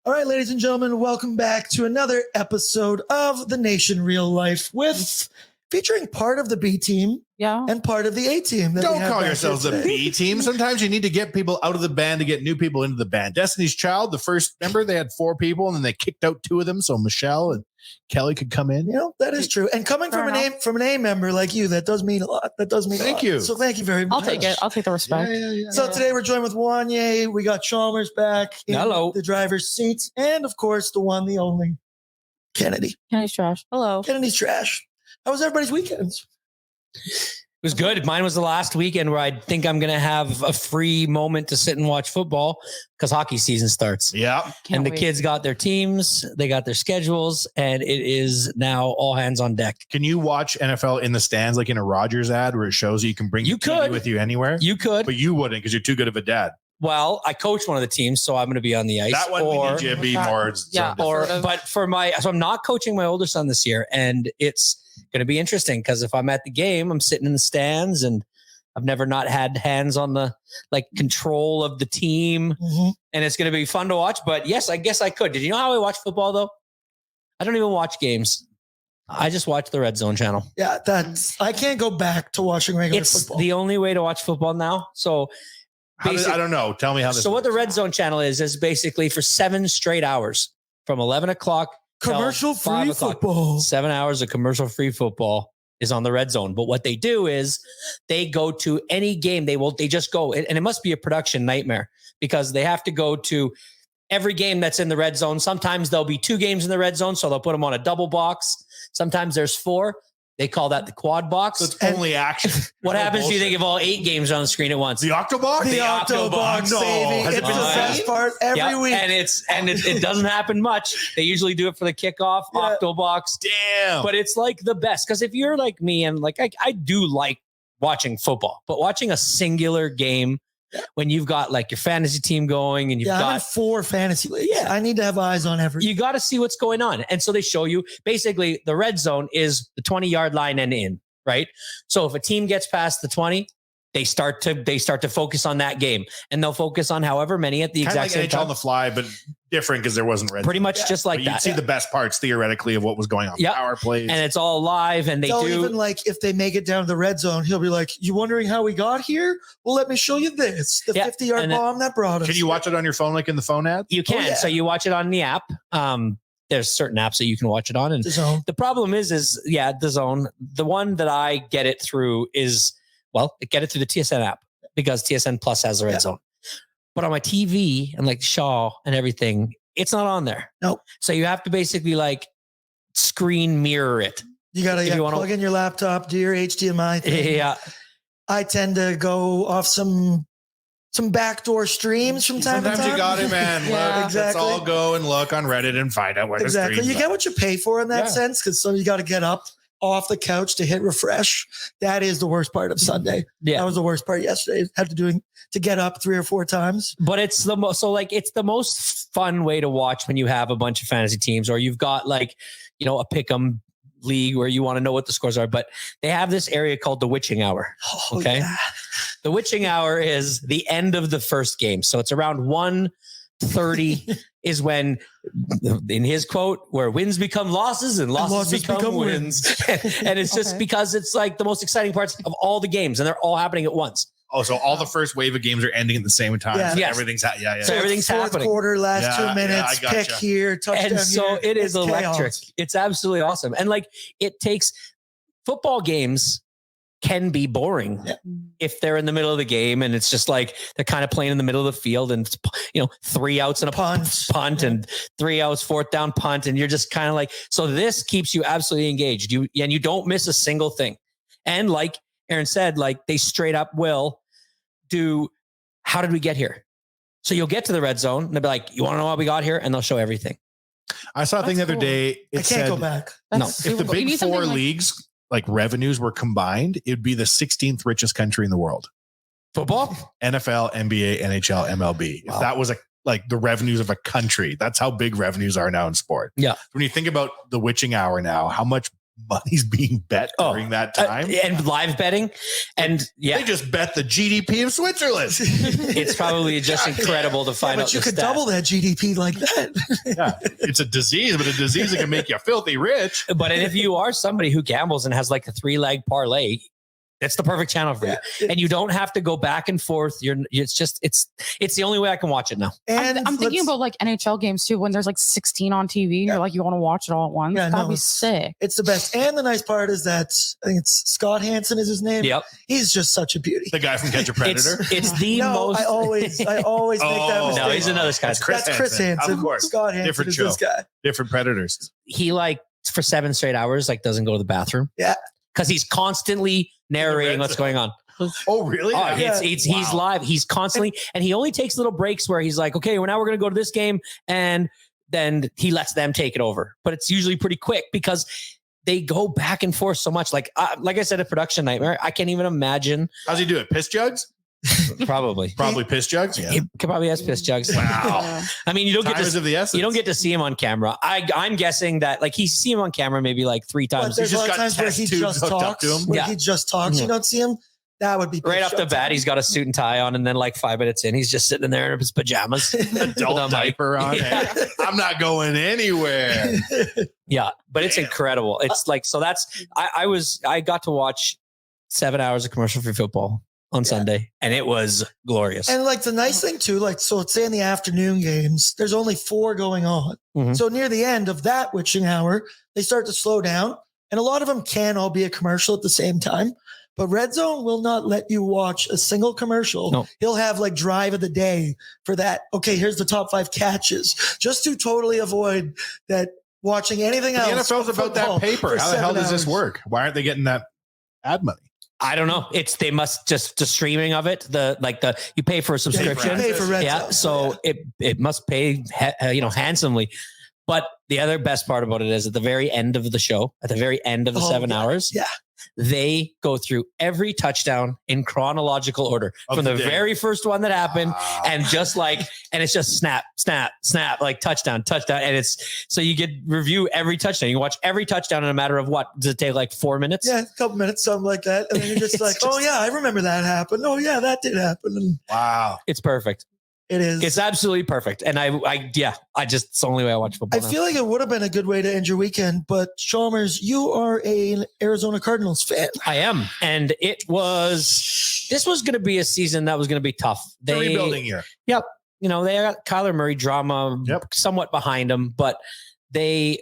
All right, ladies and gentlemen, welcome back to another episode of The Nation Real Life featuring part of the B team and part of the A team. Don't call yourselves the B team. Sometimes you need to get people out of the band to get new people into the band. Destiny's Child, the first member, they had 4 people and then they kicked out 2 of them. So Michelle and Kelly could come in. You know, that is true. And coming from an A member like you, that does mean a lot. Thank you. So thank you very much. I'll take it. I'll take the respect. So today we're joined with Wanye. We got Chalmers back in the driver's seat. And of course, the one, the only, Kennedy. Kennedy's trash. Hello. Kennedy's trash. How was everybody's weekends? It was good. Mine was the last weekend where I think I'm going to have a free moment to sit and watch football because hockey season starts. Yeah. And the kids got their teams, they got their schedules, and it is now all hands on deck. Can you watch NFL in the stands like in a Rogers ad where it shows you can bring your TV with you anywhere? You could. But you wouldn't because you're too good of a dad. Well, I coach one of the teams, so I'm going to be on the ice. That one we need you to be more. Yeah. But so I'm not coaching my older son this year, and it's going to be interesting because if I'm at the game, I'm sitting in the stands and I've never not had hands on the control of the team. Mm-hmm. And it's going to be fun to watch. But yes, I guess I could. Did you know how I watch football though? I don't even watch games. I just watch the RedZone channel. Yeah, I can't go back to watching regular football. It's the only way to watch football now. So I don't know. Tell me how this what the RedZone channel is basically for 7 straight hours from 11 o'clock. Commercial-free football. 7 hours of commercial-free football is on the RedZone. But what they do is they go to any game. They just go, and it must be a production nightmare because they have to go to every game that's in the RedZone. Sometimes there'll be 2 games in the RedZone, so they'll put them on a double box. Sometimes there's 4. They call that the quad box. So it's only action. What happens do you think if all 8 games are on the screen at once? The Octobox? The Octobox, baby. It's the best part every week. And it doesn't happen much. They usually do it for the kickoff, Octobox. Damn. But it's like the best. Because if you're like me and I do like watching football, but watching a singular game when you've got your fantasy team going and you've got I'm in 4 fantasy leagues. Yeah, I need to have eyes on everything. You got to see what's going on. And so they show you basically the RedZone is the 20-yard line and in, right? So if a team gets past the 20, they start to focus on that game, and they'll focus on however many at the exact same time. On the fly, but different because there wasn't red. Pretty much just like but that. You'd see the best parts theoretically of what was going on. Power plays, and it's all live. And they do even if they make it down to the RedZone, he'll be like, "You wondering how we got here? Well, let me show you this: the 50-yard bomb that brought us." Can you watch it on your phone, like in the phone ads? You can. So you watch it on the app. There's certain apps that you can watch it on, and the problem is the Zone. The one that I get it through is get it through the TSN app. Because TSN Plus has the RedZone. But on my TV and Shaw and everything, it's not on there. Nope. So you have to basically screen mirror it. You got to plug in your laptop, do your HDMI thing. Yeah. I tend to go off some backdoor streams from time to time. Sometimes you got it, man. Exactly. Let's all go and look on Reddit and find out where the streams You get what you pay for in that sense because you got to get up off the couch to hit refresh. That is the worst part of Sunday. Yeah. That was the worst part yesterday. Had to get up 3 or 4 times. But it's the most, it's the most fun way to watch when you have a bunch of fantasy teams or you've got a pick'em league where you want to know what the scores are. But they have this area called the witching hour. Okay. Yeah. The witching hour is the end of the first game. So it's around 1:30 is when, in his quote, where wins become losses and losses become wins. And it's just because it's the most exciting parts of all the games and they're all happening at once. Oh, so all the first wave of games are ending at the same time. Yeah. So everything's So everything's happening. Quarter, last 2 minutes, pick here, touchdown. And so here. it is electric. Chaos. It's absolutely awesome. And it takes football games can be boring if they're in the middle of the game and it's just they're kind of playing in the middle of the field and 3 outs and a punt and 3 outs, 4th down punt. And you're just kind of so this keeps you absolutely engaged. You don't miss a single thing. And like Aaron said, they straight up will do, how did we get here? So you'll get to the RedZone and they'll be like, you want to know how we got here? And they'll show everything. I saw a thing the other day. I can't go back. If the big 4 leagues revenues were combined, it would be the 16th richest country in the world. Football? NFL, NBA, NHL, MLB. Wow. If that was the revenues of a country, that's how big revenues are now in sport. Yeah. When you think about the witching hour now, how much money's being bet during that time? And live betting. And they just bet the GDP of Switzerland. It's probably just incredible to find out. But you could double that GDP like that. It's a disease, but a disease that can make you filthy rich. But if you are somebody who gambles and has like a 3-leg parlay, it's the perfect channel for you. And you don't have to go back and forth. It's the only way I can watch it now. And I'm thinking about like NHL games too, when there's like 16 on TV and you're like, you want to watch it all at once. That'd be sick. It's the best. And the nice part is that I think it's Scott Hansen is his name. Yep. He's just such a beauty. The guy from Catch a Predator. It's the most. I always make that mistake. No, he's another guy. That's Chris Hansen. Of course. Scott Hansen Different is show. this guy. Different Predators. He for 7 straight hours, doesn't go to the bathroom. Yeah. Because he's constantly narrating what's going on. Oh, really? Oh, he's live. He's constantly, and he only takes little breaks where he's like, okay, well, now we're going to go to this game. And then he lets them take it over. But it's usually pretty quick because they go back and forth so much. Like I said, a production nightmare. I can't even imagine. How's he do it? Piss jugs? Probably piss jugs. Yeah. He probably has piss jugs. Wow. I mean, you don't Time is of the essence. You don't get to see him on camera. I'm guessing that you see him on camera maybe 3 times. But there's a lot of times where he just talks. He just talks. You don't see him. That would be right off the bat. He's got a suit and tie on, and then 5 minutes in, he's just sitting in there in his pajamas, adult diaper on. Yeah. I'm not going anywhere. Yeah, but it's incredible. It's so that's I got to watch 7 hours of commercial-free football on Sunday, and it was glorious. And the nice thing too, so let's say in the afternoon games, there's only 4 going on. Mm-hmm. So near the end of that witching hour, they start to slow down, and a lot of them can all be a commercial at the same time. But Red Zone will not let you watch a single commercial. No. He'll have drive of the day for that. Okay, here's the top 5 catches, just to totally avoid that watching anything else. The NFL's about that paper. How the hell does this work? Why aren't they getting that ad money? I don't know. They must just the streaming of it. You pay for a subscription. You pay for Red Zone. So it must pay handsomely. But the other best part about it is at the very end of the show, at the very end of the 7 hours, they go through every touchdown in chronological order from the very first one that happened, and and it's just snap, snap, snap, touchdown, touchdown, and it's so you get review every touchdown. You can watch every touchdown in a matter of what does it take? 4 minutes? Yeah, a couple minutes, something like that, and then you're just oh yeah, I remember that happened. Oh yeah, that did happen. And wow, it's perfect. It is. It's absolutely perfect. And it's the only way I watch football. I feel like it would have been a good way to end your weekend, but Chalmers, you are an Arizona Cardinals fan. I am. And this was going to be a season that was going to be tough. The rebuilding year. Yep. They got Kyler Murray drama somewhat behind them, but they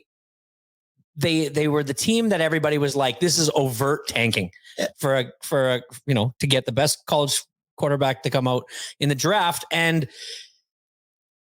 were the team that everybody was like, this is overt tanking for to get the best college quarterback to come out in the draft. And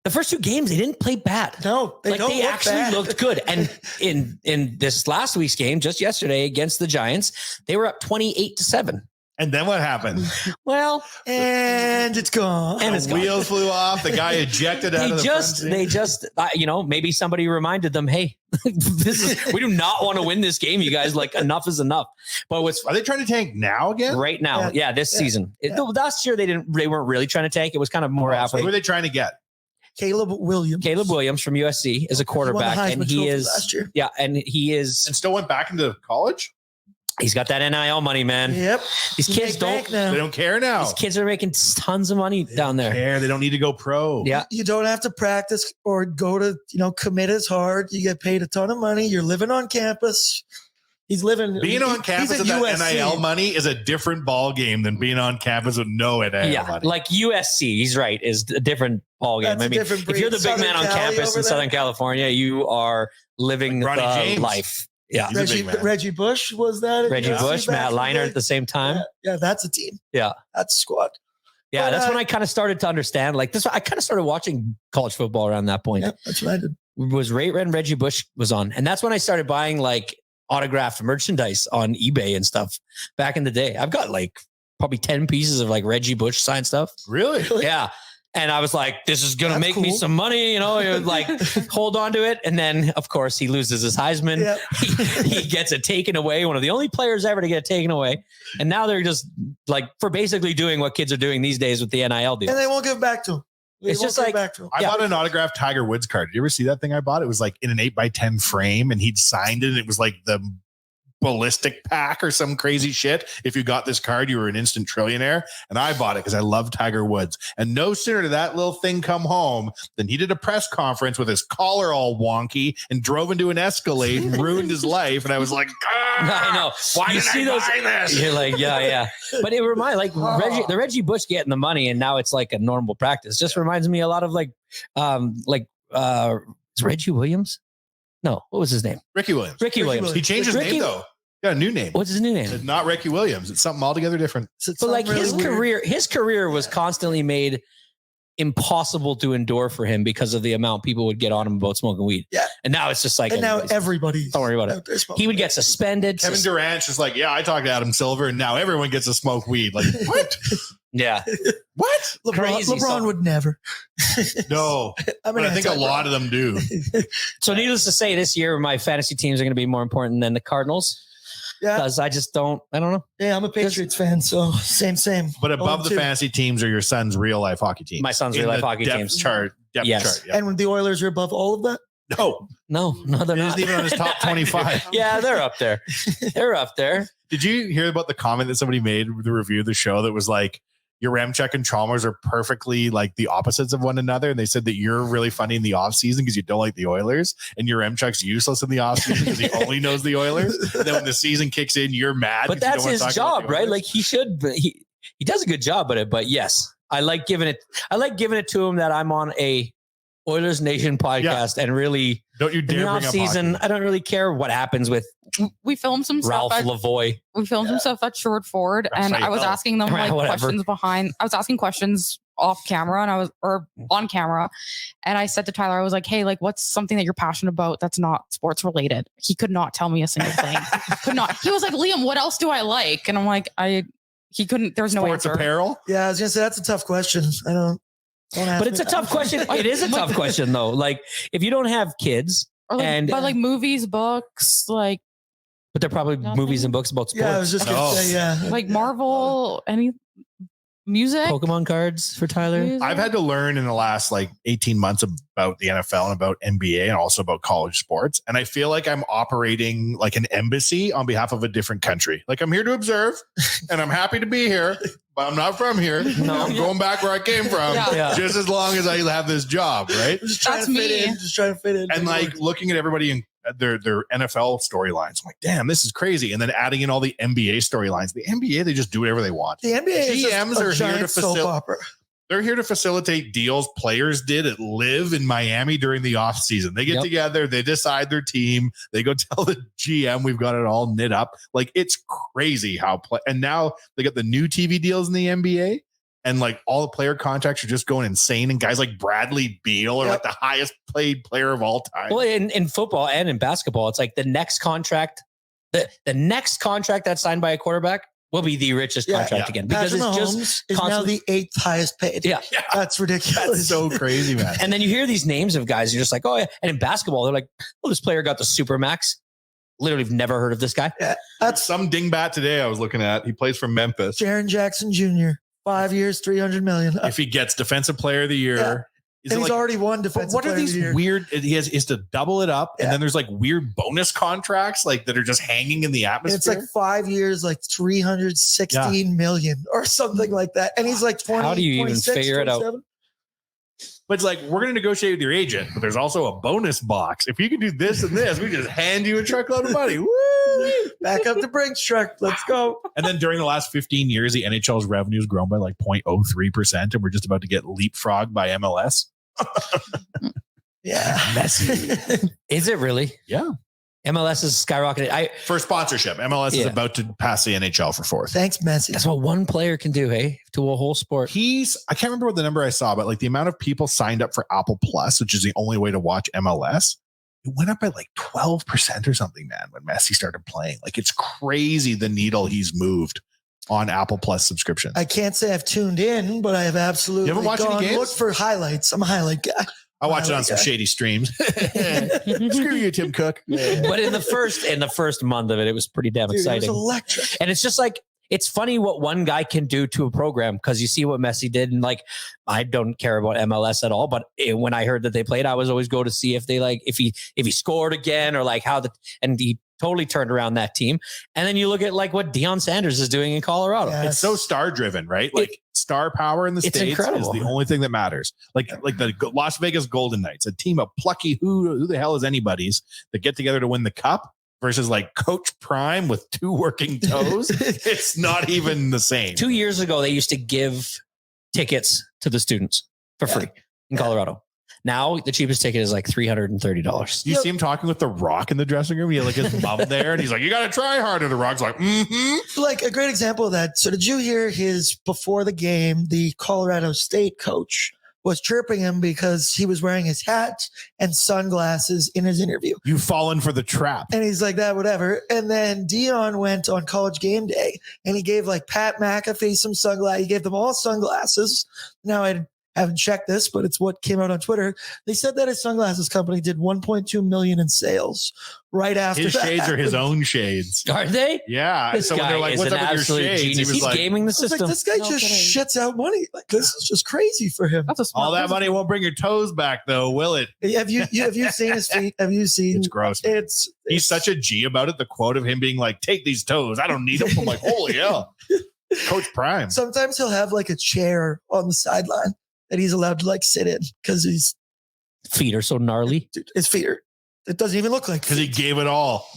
the first 2 games, they didn't play bad. No, they actually looked good. And in this last week's game, just yesterday against the Giants, they were up 28-7. And then what happened? Well, and it's gone. And the wheels flew off. The guy ejected out of the maybe somebody reminded them, hey, we do not want to win this game, you guys. Enough is enough. But are they trying to tank now again? Right now, this season. Last year they weren't really trying to tank. It was kind of more halfway. Who are they trying to get? Caleb Williams from USC is a quarterback, and he is last year. Yeah, and he is, and still went back into college. He's got that NIL money, man. Yep. These kids they don't care now. These kids are making tons of money down there. They don't need to go pro. Yeah. You don't have to practice or go to, commit as hard. You get paid a ton of money. You're living on campus. Being on campus with that NIL money is a different ball game than being on campus with no NIL money. Like USC, he's right, is a different ball game. If you're the big man on campus in Southern California, you are living the life. Yeah. Reggie Bush was that? Reggie Bush, Matt Leinart at the same time. Yeah, that's a team. Yeah. That's a squad. Yeah, that's when I kind of started to understand. I kind of started watching college football around that point. Yeah, that's what I did. Was right when Reggie Bush was on. And that's when I started buying autographed merchandise on eBay and stuff back in the day. I've got probably 10 pieces of Reggie Bush signed stuff. Really? Yeah. And I was like, this is going to make me some money, hold on to it. And then, of course, he loses his Heisman. Yep. He gets it taken away. One of the only players ever to get it taken away. And now they're just for basically doing what kids are doing these days with the NIL deals. And they won't give it back to him. It's just I bought an autographed Tiger Woods card. Did you ever see that thing I bought? It was in an 8x10 frame, and he'd signed it. And it was the ballistic pack or some crazy shit. If you got this card, you were an instant trillionaire. And I bought it because I love Tiger Woods. And no sooner did that little thing come home than he did a press conference with his collar all wonky and drove into an Escalade and ruined his life. And I was like, I know. Why did I buy this? You're like, yeah. But it reminds the Reggie Bush getting the money, and now it's like a normal practice. Just reminds me a lot of is Reggie Williams? No, what was his name? Ricky Williams. Ricky Williams. He changed his name though. Got a new name. What's his new name? It's not Ricky Williams. It's something altogether different. But like his career was constantly made impossible to endure for him because of the amount people would get on him about smoking weed. Yeah. And now it's just like, and now everybody. Don't worry about it. He would get suspended. Kevin Durant's just like, yeah, I talked to Adam Silver and now everyone gets to smoke weed. Like, what? Yeah. What? LeBron would never. No. But I think a lot of them do. So needless to say, this year, my fantasy teams are going to be more important than the Cardinals. Yeah. Because I don't know. Yeah, I'm a Patriots fan, so same. But above the fantasy teams are your son's real life hockey teams. My son's real life hockey teams. Depth chart. Yeah. And the Oilers are above all of that? No, they're not. Isn't even on his top 25. Yeah, they're up there. They're up there. Did you hear about the comment that somebody made with the review of the show that was like, Yaremchuk and Chalmers are perfectly like the opposites of one another. And they said that you're really funny in the off season because you don't like the Oilers, and Yaremchuk's useless in the off season because he only knows the Oilers. And then when the season kicks in, you're mad. But that's his job, right? Like he does a good job at it. But yes, I like giving it to him that I'm on a Oilers Nation podcast and really don't you dare in the bring off season. up I don't really care what happens with we filmed some Ralph stuff. Lavoie. We filmed some stuff at Short Ford, and I was asking them like questions behind. I was asking questions off camera, or on camera, and I said to Tyler, I was like, "Hey, like, what's something that you're passionate about that's not sports related?" He could not tell me a single thing. Could not. He was like, "Liam, what else do I like?" And I'm like, He couldn't. There's no sports answer. Apparel. Yeah, I was gonna say that's a tough question. I don't. But it's a tough question. It is a tough question though. Like if you don't have kids, or like, but like movies, books, like. But they're probably movies and books about sports. Yeah, I was just gonna say, yeah. Like Marvel, any music, Pokemon cards for Tyler. Music. I've had to learn in the last 18 months about the NFL and about NBA and also about college sports. And I feel like I'm operating like an embassy on behalf of a different country. Like I'm here to observe and I'm happy to be here, but I'm not from here. No, I'm going back where I came from just as long as I have this job, right? Just trying to fit in. And looking at everybody in their NFL storylines. I'm like, damn, this is crazy. And then adding in all the NBA storylines. The NBA, they just do whatever they want. The NBA GMs are here to facilitate. They're here to facilitate deals players did at Live in Miami during the off season. They get together, they decide their team, they go tell the GM we've got it all knit up. Like it's crazy how and now they got the new TV deals in the NBA. And all the player contracts are just going insane. And guys like Bradley Beal are the highest paid player of all time. Well, in football and in basketball, it's like the next contract, the next contract that's signed by a quarterback will be the richest contract again. Because Patrick it's Mahomes just is now the 8th highest paid. Yeah. That's ridiculous. That's so crazy, man. And then you hear these names of guys, you're just like, oh yeah. And in basketball, they're like, oh, this player got the Supermax. Literally have never heard of this guy. Yeah. That's some dingbat today I was looking at. He plays for Memphis. Jaren Jackson Jr. 5 years, $300 million. If he gets defensive player of the year, and he's already won defensive player of the year. What are these weird? He has to double it up, and then there's weird bonus contracts that are just hanging in the atmosphere. And it's 5 years, $316 million or something like that. And he's 20. How do you even figure it out? But it's we're going to negotiate with your agent, but there's also a bonus box. If you can do this and this, we just hand you a truckload of money. Woo! Back up the Brinks truck. Let's go. And then during the last 15 years, the NHL's revenue has grown by 0.03%, and we're just about to get leapfrogged by MLS. Yeah. Messy. Is it really? Yeah. MLS is skyrocketed. For sponsorship, MLS is about to pass the NHL for fourth. Thanks, Messi. That's what one player can do, hey, to a whole sport. I can't remember what the number I saw, but the amount of people signed up for Apple Plus, which is the only way to watch MLS, it went up by 12% or something, man, when Messi started playing. It's crazy the needle he's moved on Apple Plus subscription. I can't say I've tuned in, but I have absolutely you haven't watched any games? Looked for highlights. I'm a highlight guy. I watch it on some shady streams. Screw you, Tim Cook. But in the first month of it was pretty damn exciting. It was electric. And it's just it's funny what one guy can do to a program because you see what Messi did. And I don't care about MLS at all. But when I heard that they played, I was always go to see if they if he scored again or and he totally turned around that team. And then you look at like what Deion Sanders is doing in Colorado. Yes. It's so star driven, right? Like star power in the States incredible. is the only thing that matters. Like the Las Vegas Golden Knights, a team of plucky who the hell is anybody's that get together to win the cup versus like Coach Prime with 2 working toes. It's not even the same. 2 years ago, they used to give tickets to the students for free in Colorado. Now the cheapest ticket is like $330. You see him talking with The Rock in the dressing room. He had like his mom there, and he's like, "You got to try harder." The Rock's like, Like a great example of that. So did you hear his before the game? The Colorado State coach was chirping him because he was wearing his hat and sunglasses in his interview. "You've fallen for the trap." And he's like, that, whatever. And then Deion went on College Game Day and he gave like Pat McAfee some sunglasses. He gave them all sunglasses. Now I haven't checked this, but it's what came out on Twitter. They said that his sunglasses company did 1.2 million in sales right after his that. shades are his own shades. Are they? Yeah. This So when guy they're like, is "What's an up with your absolute shades?" genius. He was He's like, gaming the I was system. like, this guy just shits out money. Like, this is just crazy for him. That's a smart "All that business. money won't bring your toes back, though, will it?" Have you seen his feet? Have you seen? It's gross. Man. He's such a G about it. The quote of him being like, "Take these toes. I don't need them." I'm like, holy hell. Coach Prime. Sometimes he'll have like a chair on the sideline that he's allowed to like sit in because his feet are so gnarly. His feet are. It doesn't even look like because he gave it all.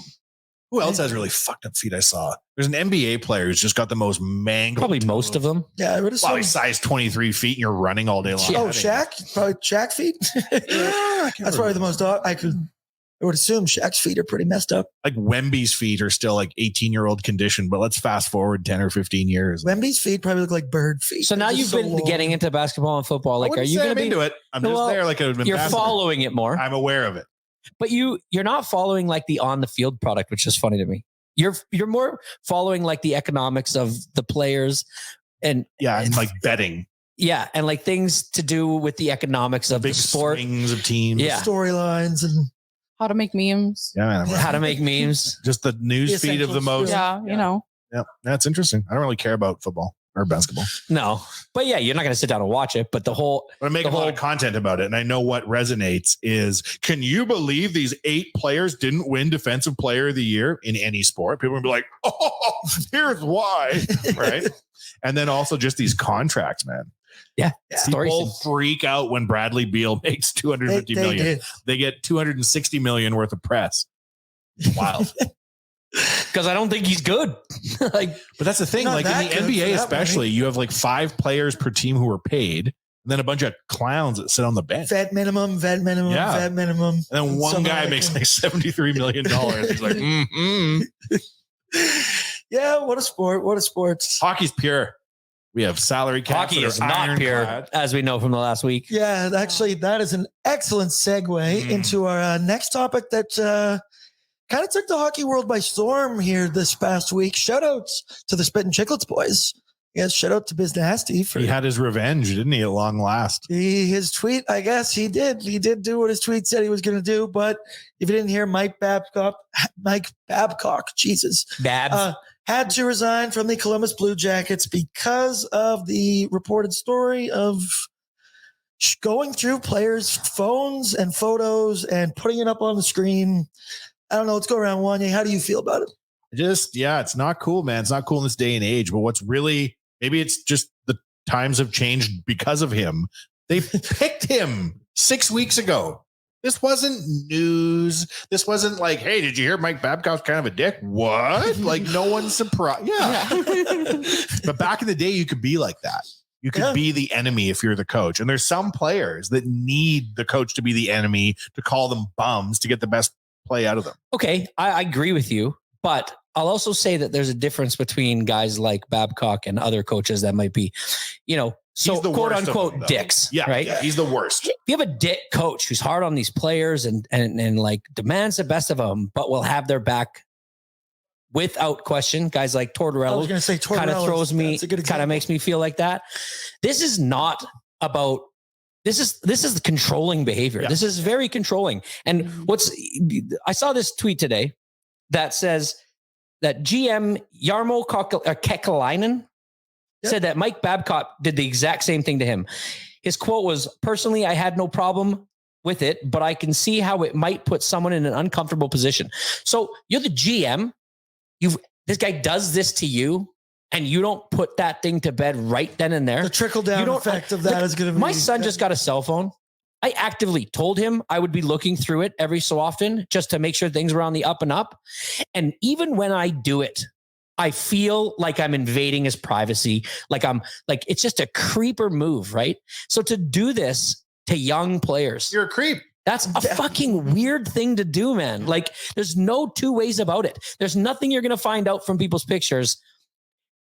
Who else has really fucked up feet? I saw there's an NBA player who's just got the most mangled. Probably toes. most of them. Yeah, I would assume. Wow, he's size 23 feet and you're running all day long. Oh, Shaq? Probably Shaq feet. That's probably the most I would assume Shaq's feet are pretty messed up. Like Wemby's feet are still like 18-year-old condition, but let's fast forward 10 or 15 years. Wemby's feet probably look like bird feet. So now you've been getting into basketball and football. Like, are you going to be into it? I'm just there like an you're ambassador. following it more. I'm aware of it. But you're not following like the on the field product, which is funny to me. You're more following like the economics of the players and like betting. Yeah, and like things to do with the economics of big the sport, swings of teams, storylines, and how to make memes. Yeah, how to make memes. Just the news feed of the most. Yeah, you know. Yeah, that's interesting. I don't really care about football or basketball. No, but yeah, you're not going to sit down and watch it. But the whole, but I make a lot of content about it, and I know what resonates is. Can you believe these 8 players didn't win Defensive Player of the Year in any sport? People would be like, "Oh, here's why," right? And then also just these contracts, man. Yeah, people freak out when Bradley Beal makes $250 million. They get $260 million worth of press. Wild. Because I don't think he's good. But that's the thing. Like in the NBA, especially, you have like 5 players per team who are paid, and then a bunch of clowns that sit on the bench. vet minimum. And then one guy makes like $73 million. He's like, Yeah, what a sport. Hockey's pure. We have salary caps. Hockey is not pure, as we know from the last week. Yeah, actually, that is an excellent segue into our next topic that kind of took the hockey world by storm here this past week. Shout outs to the Spit and Chicklets boys. Yes, shout out to Biz Nasty. He had his revenge, didn't he, at long last? His tweet, I guess he did. He did do what his tweet said he was going to do. But if you didn't hear, Mike Babcock, Jesus. Babs. Had to resign from the Columbus Blue Jackets because of the reported story of going through players' phones and photos and putting it up on the screen. I don't know. Let's go around. Wanye, how do you feel about it? It's not cool, man. It's not cool in this day and age. But what's really, maybe it's just the times have changed because of him. They picked him 6 weeks ago. This wasn't news. This wasn't like, hey, did you hear Mike Babcock's kind of a dick? What? Like, no one's surprised. Yeah. But back in the day, you could be like that. You could be the enemy if you're the coach. And there's some players that need the coach to be the enemy, to call them bums, to get the best play out of them. Okay, I agree with you. But I'll also say that there's a difference between guys like Babcock and other coaches that might be, so quote unquote dicks. Yeah, right. Yeah, he's the worst. If you have a dick coach who's hard on these players and like demands the best of them, but will have their back without question, guys like Tortorella, I was going to say Tortorella kind of throws me, kind of makes me feel like that. This is not about. This is the controlling behavior. Yeah. This is very controlling. And I saw this tweet today that says that GM Jarmo Kekalainen said that Mike Babcock did the exact same thing to him. His quote was, "Personally, I had no problem with it, but I can see how it might put someone in an uncomfortable position. So you're the GM. This guy does this to you, and you don't put that thing to bed right then and there. The trickle down effect of that is going to be. My son just got a cell phone. I actively told him I would be looking through it every so often just to make sure things were on the up and up. And even when I do it, I feel like I'm invading his privacy. It's just a creeper move, right? So to do this to young players, you're a creep. That's a fucking weird thing to do, man. Like, there's no two ways about it. There's nothing you're going to find out from people's pictures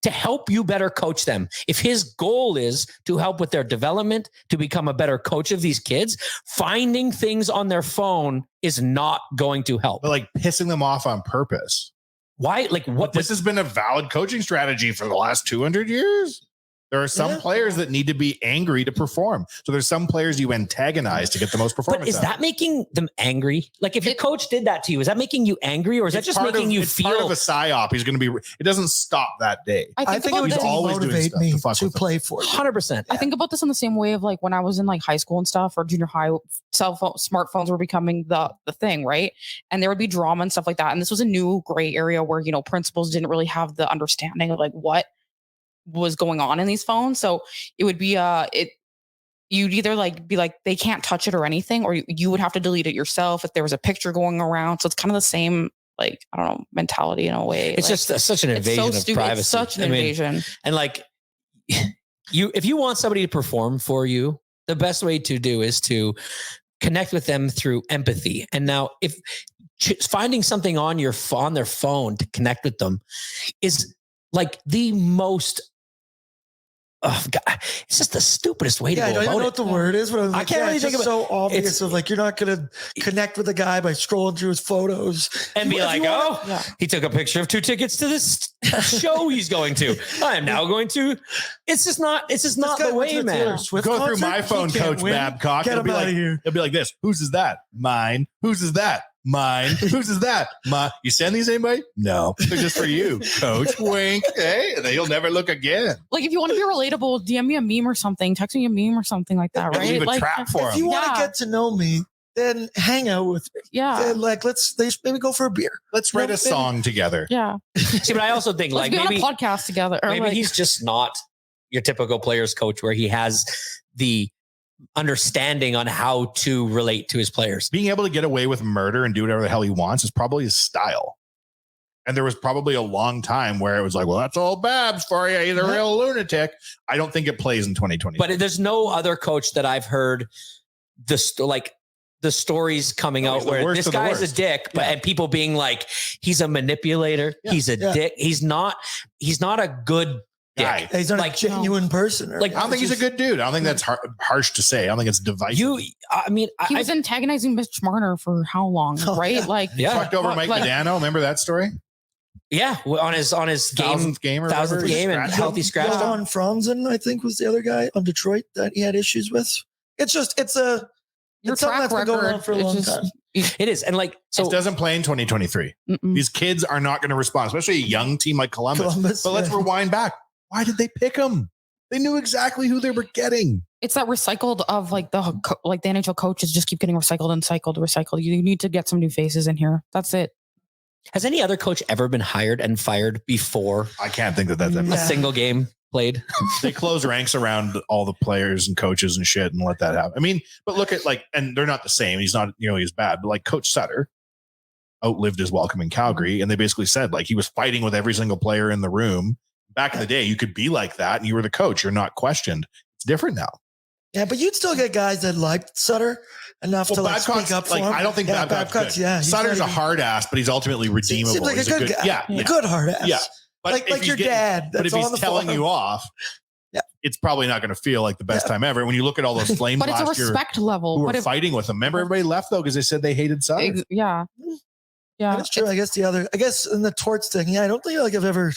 to help you better coach them. If his goal is to help with their development, to become a better coach of these kids, finding things on their phone is not going to help. But like pissing them off on purpose. Why? Like, what? This has been a valid coaching strategy for the last 200 years. There are some players that need to be angry to perform. So there's some players you antagonize to get the most performance. But is that making them angry? Like, if your coach did that to you, is that making you angry, or is that just making you feel part of a psyop? He's going to be. It doesn't stop that day. I think it would always motivate me to play for you. 100%. I think about this in the same way of like when I was in like high school and stuff, or junior high, smartphones were becoming the thing, right? And there would be drama and stuff like that. And this was a new gray area where, you know, principals didn't really have the understanding of like what was going on in these phones. So it would be you'd either like be like they can't touch it or anything, or you would have to delete it yourself if there was a picture going around. So it's kind of the same, like, I don't know, mentality in a way. It's like, just such an invasion of privacy. It's such an invasion. And like, if you want somebody to perform for you, the best way to do is to connect with them through empathy. And now, if finding something on their phone to connect with them is like the most, oh God, it's just the stupidest way to go about it. I don't know what the word is, but I can't really think of it. So obvious of like, you're not going to connect with a guy by scrolling through his photos and be like, he took a picture of 2 tickets to this show he's going to. I am now going to. It's just not the way, man. Go through my phone, Coach Babcock. Get him out of here. It'll be like this. Whose is that? Mine. Whose is that? Mine. Whose is that? You send these anybody? No, they're just for you, Coach. Wink. Hey, and then you'll never look again. Like, if you want to be relatable, DM me a meme or something, text me a meme or something like that, right? Leave a like, trap for if you want to get to know me, then hang out with me. Yeah. Then like let's maybe go for a beer. Let's write a song together. Yeah. See, but I also think let's like be on a podcast together. Maybe he's just not your typical players coach where he has the understanding on how to relate to his players. Being able to get away with murder and do whatever the hell he wants is probably his style. And there was probably a long time where it was like, well, that's all Babs for you. He's a real lunatic. I don't think it plays in 2020. But there's no other coach that I've heard the stories coming out where this guy's a dick, and people being like, he's a manipulator. Yeah. He's a dick. He's not a good guy. He's not like a genuine person. Like, I don't think he's a good dude. I don't think that's harsh to say. I don't think it's divisive. He was antagonizing Mitch Marner for how long, right? Yeah. Like, fucked over Mike Modano. Remember that story? Yeah, on his thousandth game and healthy scratch. John Franzen, I think, was the other guy on Detroit that he had issues with. It's something that's been going on for a long time. It is. And like, so it doesn't play in 2023. These kids are not going to respond, especially a young team like Columbus. But let's rewind back. Why did they pick him? They knew exactly who they were getting. It's that recycled of like the NHL coaches just keep getting recycled. You need to get some new faces in here. That's it. Has any other coach ever been hired and fired before? I can't think that's ever a single game played. They close ranks around all the players and coaches and shit and let that happen. I mean, but look at and they're not the same. He's not nearly as bad, but like Coach Sutter outlived his welcome in Calgary. And they basically said like he was fighting with every single player in the room. Back in the day, you could be like that and you were the coach. You're not questioned. It's different now. Yeah, but you'd still get guys that liked Sutter enough to speak up for him. I don't think Babcock's good. Sutter's a hard ass, but he's ultimately redeemable. Seems like he's a good guy. Yeah, good hard ass. Yeah, but like your dad. But if he's telling you off, it's probably not going to feel like the best time ever. When you look at all those flames, but it's a respect level. Who were fighting with him. Remember, everybody left though because they said they hated Sutter. Yeah. That's true. I guess in the torts thing, I don't think like I've ever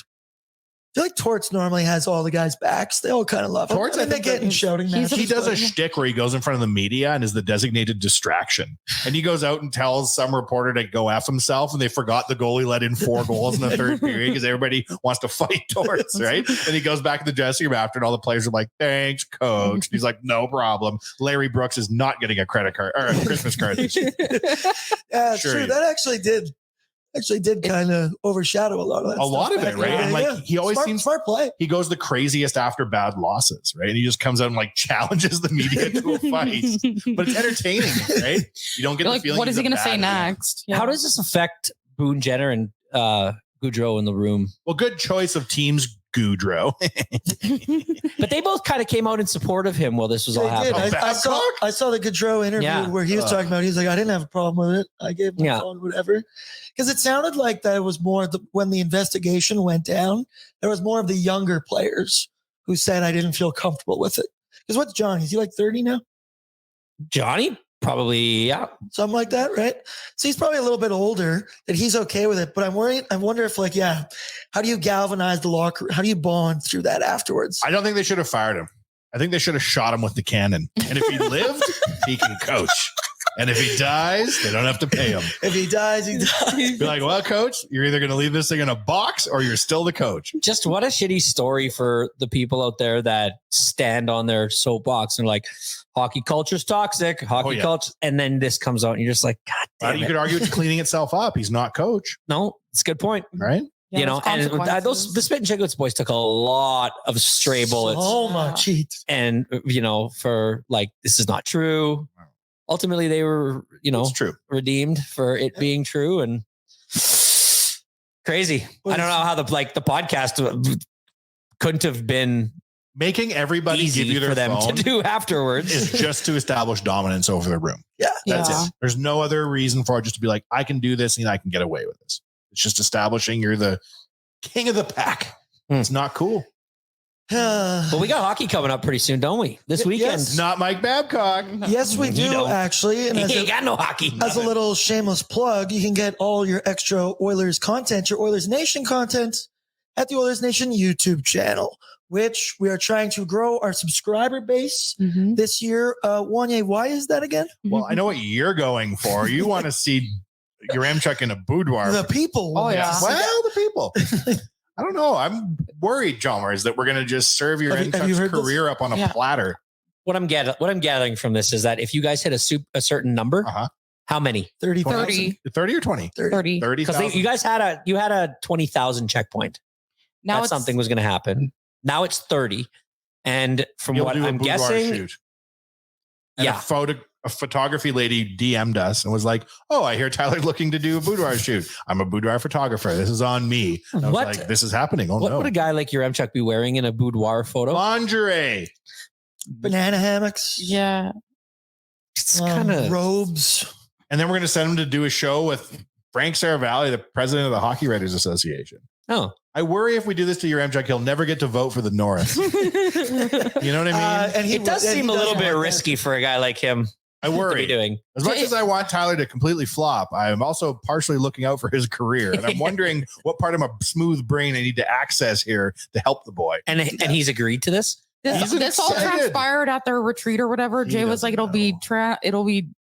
I feel like Torts normally has all the guys' backs. They all kind of love him. Torts, I mean, they get in shouting matches. He does a shtick where he goes in front of the media and is the designated distraction. And he goes out and tells some reporter to go F himself, and they forgot the goalie let in 4 goals in the third period because everybody wants to fight Torts, right? And he goes back in the dressing room after, and all the players are like, "Thanks, coach." And he's like, "No problem." Larry Brooks is not getting a credit card or a Christmas card this year. Yeah, sure. True. That actually did kind of overshadow a lot of that. A lot of it, right? And like he always seems smart play. He goes the craziest after bad losses, right? And he just comes out and like challenges the media to a fight. But it's entertaining, right? You don't get the feeling. What is he going to say next? Yeah. How does this affect Boone Jenner and Goudreau in the room? Well, good choice of teams, Goudreau. But they both kind of came out in support of him while this was all happening. I saw the Goudreau interview where he was talking about, he's like, I didn't have a problem with it. I gave him a phone, whatever. Because it sounded like that it was more when the investigation went down, there was more of the younger players who said I didn't feel comfortable with it. Because what's Johnny? Is he like 30 now? Johnny? Probably, yeah. Something like that, right? So he's probably a little bit older, that he's okay with it. But I'm worried. I wonder if how do you galvanize the locker? How do you bond through that afterwards? I don't think they should have fired him. I think they should have shot him with the cannon. And if he lived, he can coach. And if he dies, they don't have to pay him. If he dies, he dies. Be like, well, coach, you're either going to leave this thing in a box or you're still the coach. Just what a shitty story for the people out there that stand on their soapbox and like, hockey culture's toxic, culture. And then this comes out and you're just like, God damn it. You could argue it's cleaning itself up. He's not coach. No, it's a good point. Right? Yeah, you know, and the Spit and Chicklets boys took a lot of stray bullets. So much heat. And, you know, for like, this is not true. Ultimately, they were, you know, redeemed for it being true, and crazy. I don't know how the podcast couldn't have been making everybody give you their for them phone to do afterwards. Is just to establish dominance over the room. Yeah, that's it. There's no other reason for it, just to be like, I can do this and I can get away with this. It's just establishing you're the king of the pack. It's not cool. Well, we got hockey coming up pretty soon, don't we? This weekend. Yes. Not Mike Babcock. Yes, we do, actually. And he ain't got no hockey. As a little shameless plug, you can get all your extra Oilers content, your Oilers Nation content at the Oilers Nation YouTube channel, which we are trying to grow our subscriber base this year. Wanye, why is that again? Well, I know what you're going for. You want to see your Amchuk in a boudoir. The people. Oh, yeah. Well, the people. I don't know. I'm worried, Chalmers, that we're going to just serve your Amchuk's career up on a platter. What I'm gathering from this is that if you guys hit a certain number, how many? 30 or 20? 30. Because you guys had a 20,000 checkpoint. Now that something was going to happen. Now it's 30. And from what I'm guessing, a photography lady DM'd us and was like, "Oh, I hear Tyler's looking to do a boudoir shoot. I'm a boudoir photographer. This is on me." And I was like, this is happening. Oh, what would a guy like your Amchuk be wearing in a boudoir photo? Lingerie. Banana hammocks. Yeah. It's kind of robes. And then we're going to send him to do a show with Frank Saravalli, the president of the Hockey Writers Association. Oh. I worry if we do this to your Amchuk, he'll never get to vote for the North. You know what I mean? And it does seem a little bit risky for a guy like him. I worry. As much as I want Tyler to completely flop, I am also partially looking out for his career. And I'm wondering what part of my smooth brain I need to access here to help the boy. And he's agreed to this? This all transpired at their retreat or whatever. Jay was like, it'll be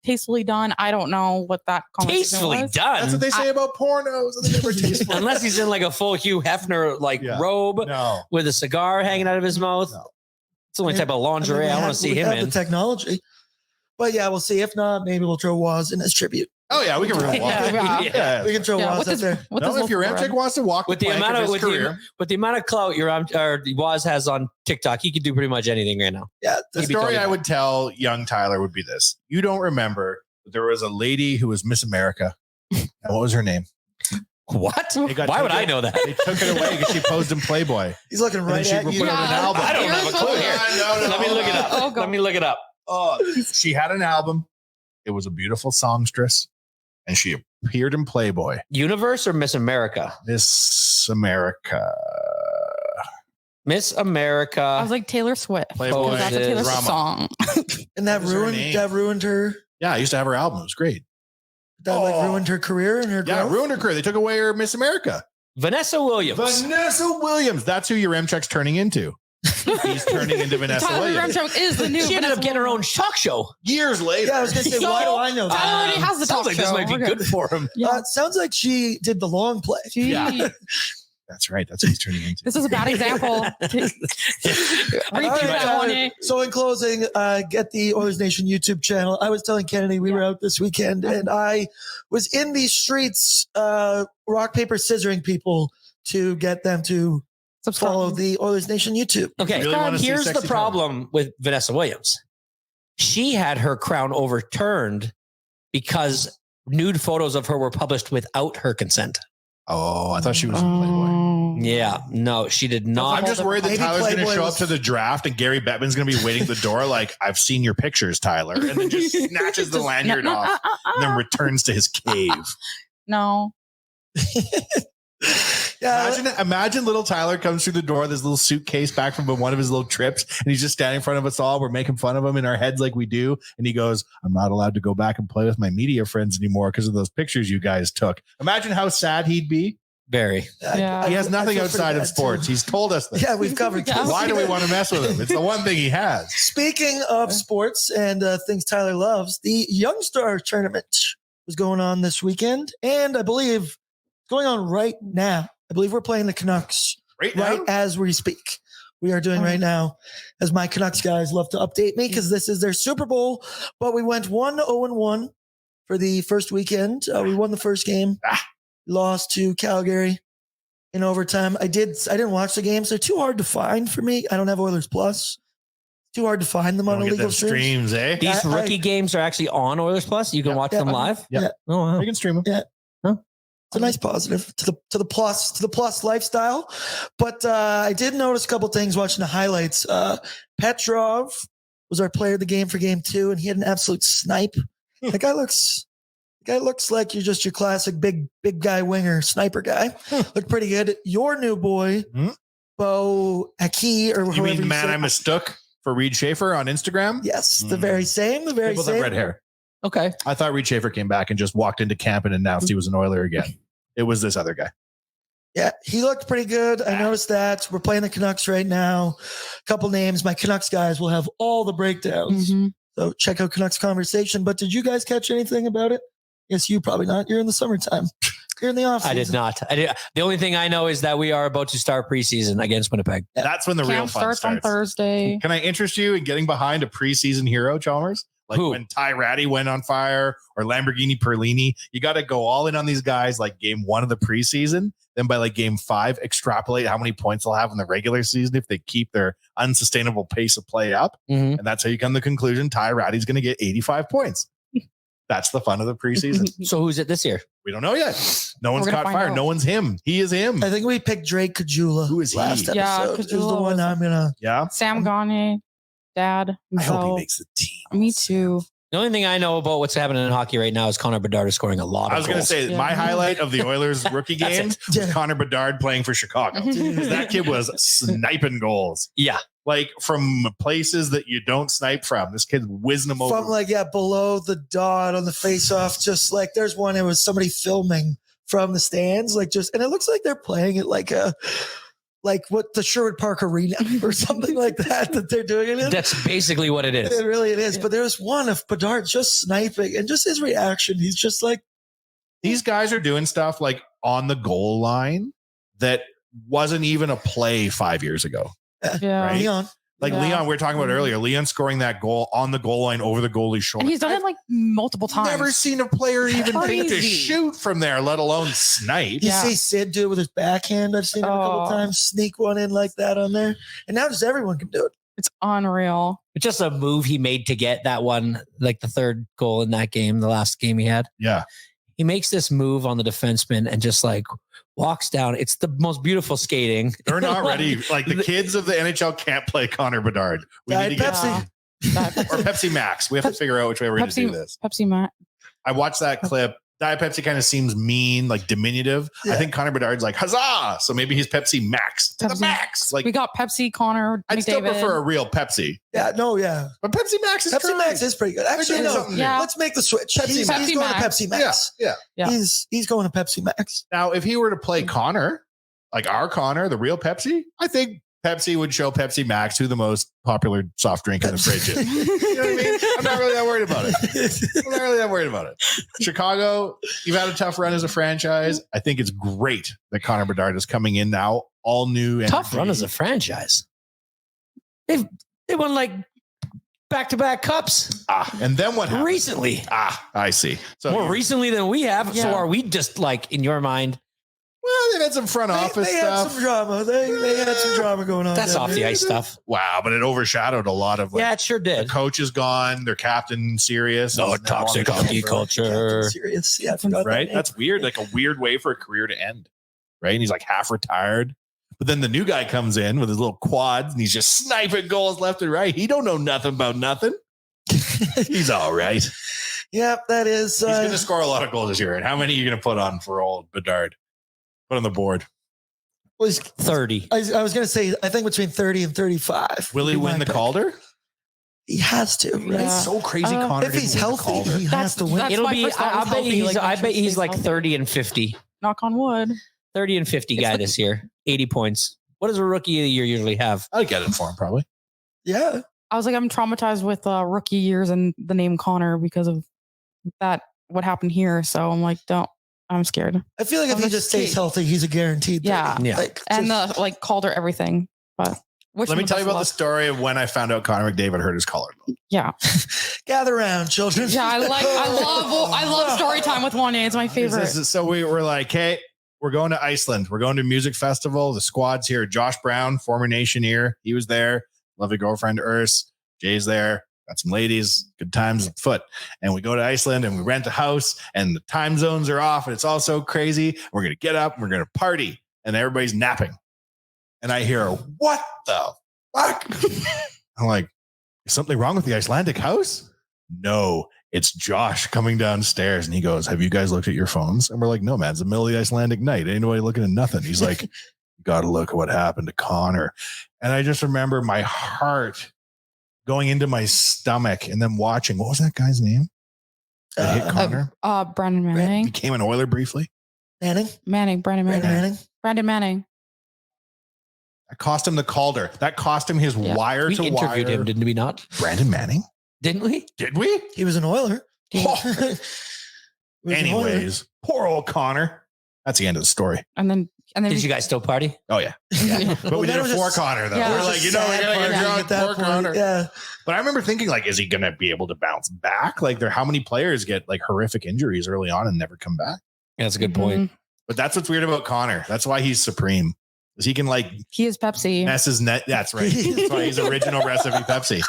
tastefully done. I don't know what that tastefully was. done. That's what they say about pornos. And they never tasteful. Unless he's in like a full Hugh Hefner robe with a cigar hanging out of his mouth. No. It's the only type of lingerie I want to see him in. The technology. But yeah, we'll see. If not, maybe we'll throw Waz in as tribute. Oh yeah, we can throw Waz. We can throw Waz up there. If your Amchuk wants to walk with the amount of the amount of clout your Waz has on TikTok, he can do pretty much anything right now. Yeah, the story I would tell young Tyler would be this: you don't remember that there was a lady who was Miss America, and what was her name? What? Why would I know that? They took it away because she posed in Playboy. He's looking right at you. An album. I don't have a clue here. Let me look it up. Let me look it up. She had an album. It was a beautiful songstress, and she appeared in Playboy. Universe or Miss America? Miss America. Miss America. I was like Taylor Swift. Playboy. That's a Taylor Swift song. And that ruined her. Yeah, I used to have her album. It was great. That ruined her career and her growth? Yeah, ruined her career. They took away her Miss America. Vanessa Williams. Vanessa Williams. That's who your M-Check's turning into. He's turning into Vanessa Williams. Is the new She ended up getting her own talk show years later. Yeah, I was going to say, why do I know that? Tyler already has the talk sounds like show. this might be good for him. It sounds like she did the long play. Yeah. That's right. That's what he's turning into. This is a bad example. So in closing, get the Oilers Nation YouTube channel. I was telling Kennedy we were out this weekend, and I was in these streets, rock, paper, scissoring people to get them to follow the Oilers Nation YouTube. Okay, really here's the problem with Vanessa Williams. She had her crown overturned because nude photos of her were published without her consent. Oh, I thought she was in Playboy. Yeah, no, she did not. I'm just worried that Tyler's going to show up to the draft and Gary Bettman's going to be waiting at the door like, I've seen your pictures, Tyler. And then just snatches the lanyard off and then returns to his cave. No. Imagine little Tyler comes through the door, this little suitcase back from one of his little trips, and he's just standing in front of us all. We're making fun of him in our heads like we do. And he goes, I'm not allowed to go back and play with my media friends anymore because of those pictures you guys took. Imagine how sad he'd be. Very. Yeah. He has nothing outside of sports. He's told us that. Yeah, we've covered. Why do we want to mess with him? It's the one thing he has. Speaking of sports and things Tyler loves, the Young Star tournament was going on this weekend, and I believe it's going on right now. I believe we're playing the Canucks right as we speak. We are doing right now, as my Canucks guys love to update me because this is their Super Bowl. But we went 1-0-1 for the first weekend. We won the first game, lost to Calgary in overtime. I didn't watch the games. They're too hard to find for me. I don't have Oilers Plus. It's too hard to find them on illegal streams. These rookie games are actually on Oilers Plus. You can watch them live. Yeah. Oh, wow. You can stream them. Yeah. It's a nice positive to the plus lifestyle. But I did notice a couple things watching the highlights. Petrov was our player of the game for game 2, and he had an absolute snipe. The guy looks like you're just your classic big guy winger sniper guy. Looked pretty good. Your new boy, Bo Aki, or you mean the man I mistook for Reed Schaefer on Instagram? Yes, the very same. The very same. Red hair. Okay. I thought Reed Schaefer came back and just walked into camp and announced he was an Oiler again. It was this other guy. Yeah, he looked pretty good. I noticed that. We're playing the Canucks right now. A couple names. My Canucks guys will have all the breakdowns. So check out Canucks Conversation. But did you guys catch anything about it? Yes, you probably not. You're in the summertime. You're in the off season. I did not. The only thing I know is that we are about to start preseason against Winnipeg. Yeah. That's when the real fun starts. On Thursday. Can I interest you in getting behind a preseason hero, Chalmers? Like when Ty Ratty went on fire or Lamborghini Perlini, you got to go all in on these guys like game 1 of the preseason. Then by like game 5, extrapolate how many points they'll have in the regular season if they keep their unsustainable pace of play up. And that's how you come to the conclusion Ty Ratty's going to get 85 points. That's the fun of the preseason. So who's it this year? We don't know yet. No one's caught fire. No one's him. He is him. I think we picked Drake Kajula. Who is he? Last episode. Yeah, Kajula is the one I'm going to. Yeah. Sam Gagne, dad. Himself. I hope he makes the team. Me too. The only thing I know about what's happening in hockey right now is Connor Bedard is scoring a lot of goals. I was going to say, my highlight of the Oilers rookie game was Connor Bedard playing for Chicago. Because that kid was sniping goals. Yeah. Like from places that you don't snipe from. This kid's whizzing them over. From below the dot on the face-off. Just like there's one, it was somebody filming from the stands. And it looks like they're playing it like what the Sherwood Park Arena or something like that they're doing it in. That's basically what it is. It is. But there's one of Bedard just sniping and just his reaction. He's just like, these guys are doing stuff like on the goal line that wasn't even a play 5 years ago. Yeah. Right? Leon. Leon, we were talking about earlier. Leon scoring that goal on the goal line over the goalie's shoulder. And he's done it like multiple times. Never seen a player even think to shoot from there, let alone snipe. You see Sid do it with his backhand. I've seen him a couple times sneak one in like that on there. And now just everyone can do it. It's unreal. It's just a move he made to get that one, like the third goal in that game, the last game he had. Yeah. He makes this move on the defenseman and just like walks down. It's the most beautiful skating. They're not ready. Like the kids of the NHL can't play Connor Bedard. We need to get Pepsi. Or Pepsi Max. We have to figure out which way we're going to do this. Pepsi Max. I watched that clip Diet Pepsi kind of seems mean, like diminutive. Yeah. I think Connor Bedard's like, huzzah! So maybe he's Pepsi Max. To the max. Like, we got Pepsi, Connor, I'd still prefer a real Pepsi. Yeah, no, yeah. But Pepsi Max is Max is pretty good. Actually, no. Yeah. Let's make the switch. He's going to Pepsi Max. Yeah. He's going to Pepsi Max. Now, if he were to play Connor, like our Connor, the real Pepsi, I think Pepsi would show Pepsi Max who the most popular soft drink in the fridge is. You know what I mean? I'm not really that worried about it. Chicago, you've had a tough run as a franchise. I think it's great that Connor Bedard is coming in now, all new. Tough run as a franchise. They won like back-to-back cups. And then what happened? Recently. I see. So more recently than we have. Yeah. So are we just like, in your mind, well, they've had some front office they stuff. Had some drama. They had some drama going on. That's off the ice stuff. Wow, but it overshadowed a lot of. It sure did. The coach is gone. Their captain serious. No toxic hockey culture. Serious, yeah, right. That's weird. Like a weird way for a career to end. Right, and he's like half retired. But then the new guy comes in with his little quads, and he's just sniping goals left and right. He don't know nothing about nothing. He's all right. Yep, that is. He's going to score a lot of goals this year. And how many are you going to put on for old Bedard? Put on the board. Was 30. I was going to say, I think between 30 and 35. Will he win the Calder? He has to. Right? Yeah. It's so crazy. Connor, if he's healthy, he has to win. It'll be. I bet he's like 30 and 50. Knock on wood. 30 and 50 guy this year. 80 points. What does a rookie of the year usually have? I'd get it for him probably. Yeah. I was like, I'm traumatized with rookie years and the name Connor because of that. What happened here? So I'm like, I'm scared. I feel like if he just stays healthy, he's a guaranteed. Yeah. Like, and the Calder everything. But let me tell you about the story of when I found out Connor McDavid hurt his collarbone. Yeah. Gather around, children. Yeah, I love story time with Wanye. It's my favorite. So we were like, hey, we're going to Iceland. We're going to a music festival. The squad's here. Josh Brown, former Nationeer. He was there. Lovely girlfriend, Urs. Jay's there. Got some ladies, good times afoot. And we go to Iceland and we rent a house and the time zones are off and it's all so crazy. We're going to get up and we're going to party and everybody's napping. And I hear, what the fuck? I'm like, is something wrong with the Icelandic house? No, it's Josh coming downstairs. And he goes, have you guys looked at your phones? And we're like, no, man, it's the middle of the Icelandic night. Ain't nobody looking at nothing. He's like, you got to look at what happened to Connor. And I just remember my heart going into my stomach and then watching. What was that guy's name? That hit Connor? Brandon Manning. Became an Oiler briefly. Brandon Manning. Brandon Manning. That cost him the Calder. That cost him his wire to wire. We interviewed him, didn't we not? Brandon Manning? Didn't we? Did we? He was an Oiler. Anyways, poor old Connor. That's the end of the story. And then did you guys still party? Oh yeah. But we did it for Connor though. Yeah. We're like, we gotta get drunk for Connor. Yeah. But I remember thinking, like, is he gonna be able to bounce back? Like, how many players get like horrific injuries early on and never come back? Yeah, that's a good point. But that's what's weird about Connor. That's why he's supreme. Because he can he is Pepsi. Mess his net. That's right. That's why he's original recipe Pepsi.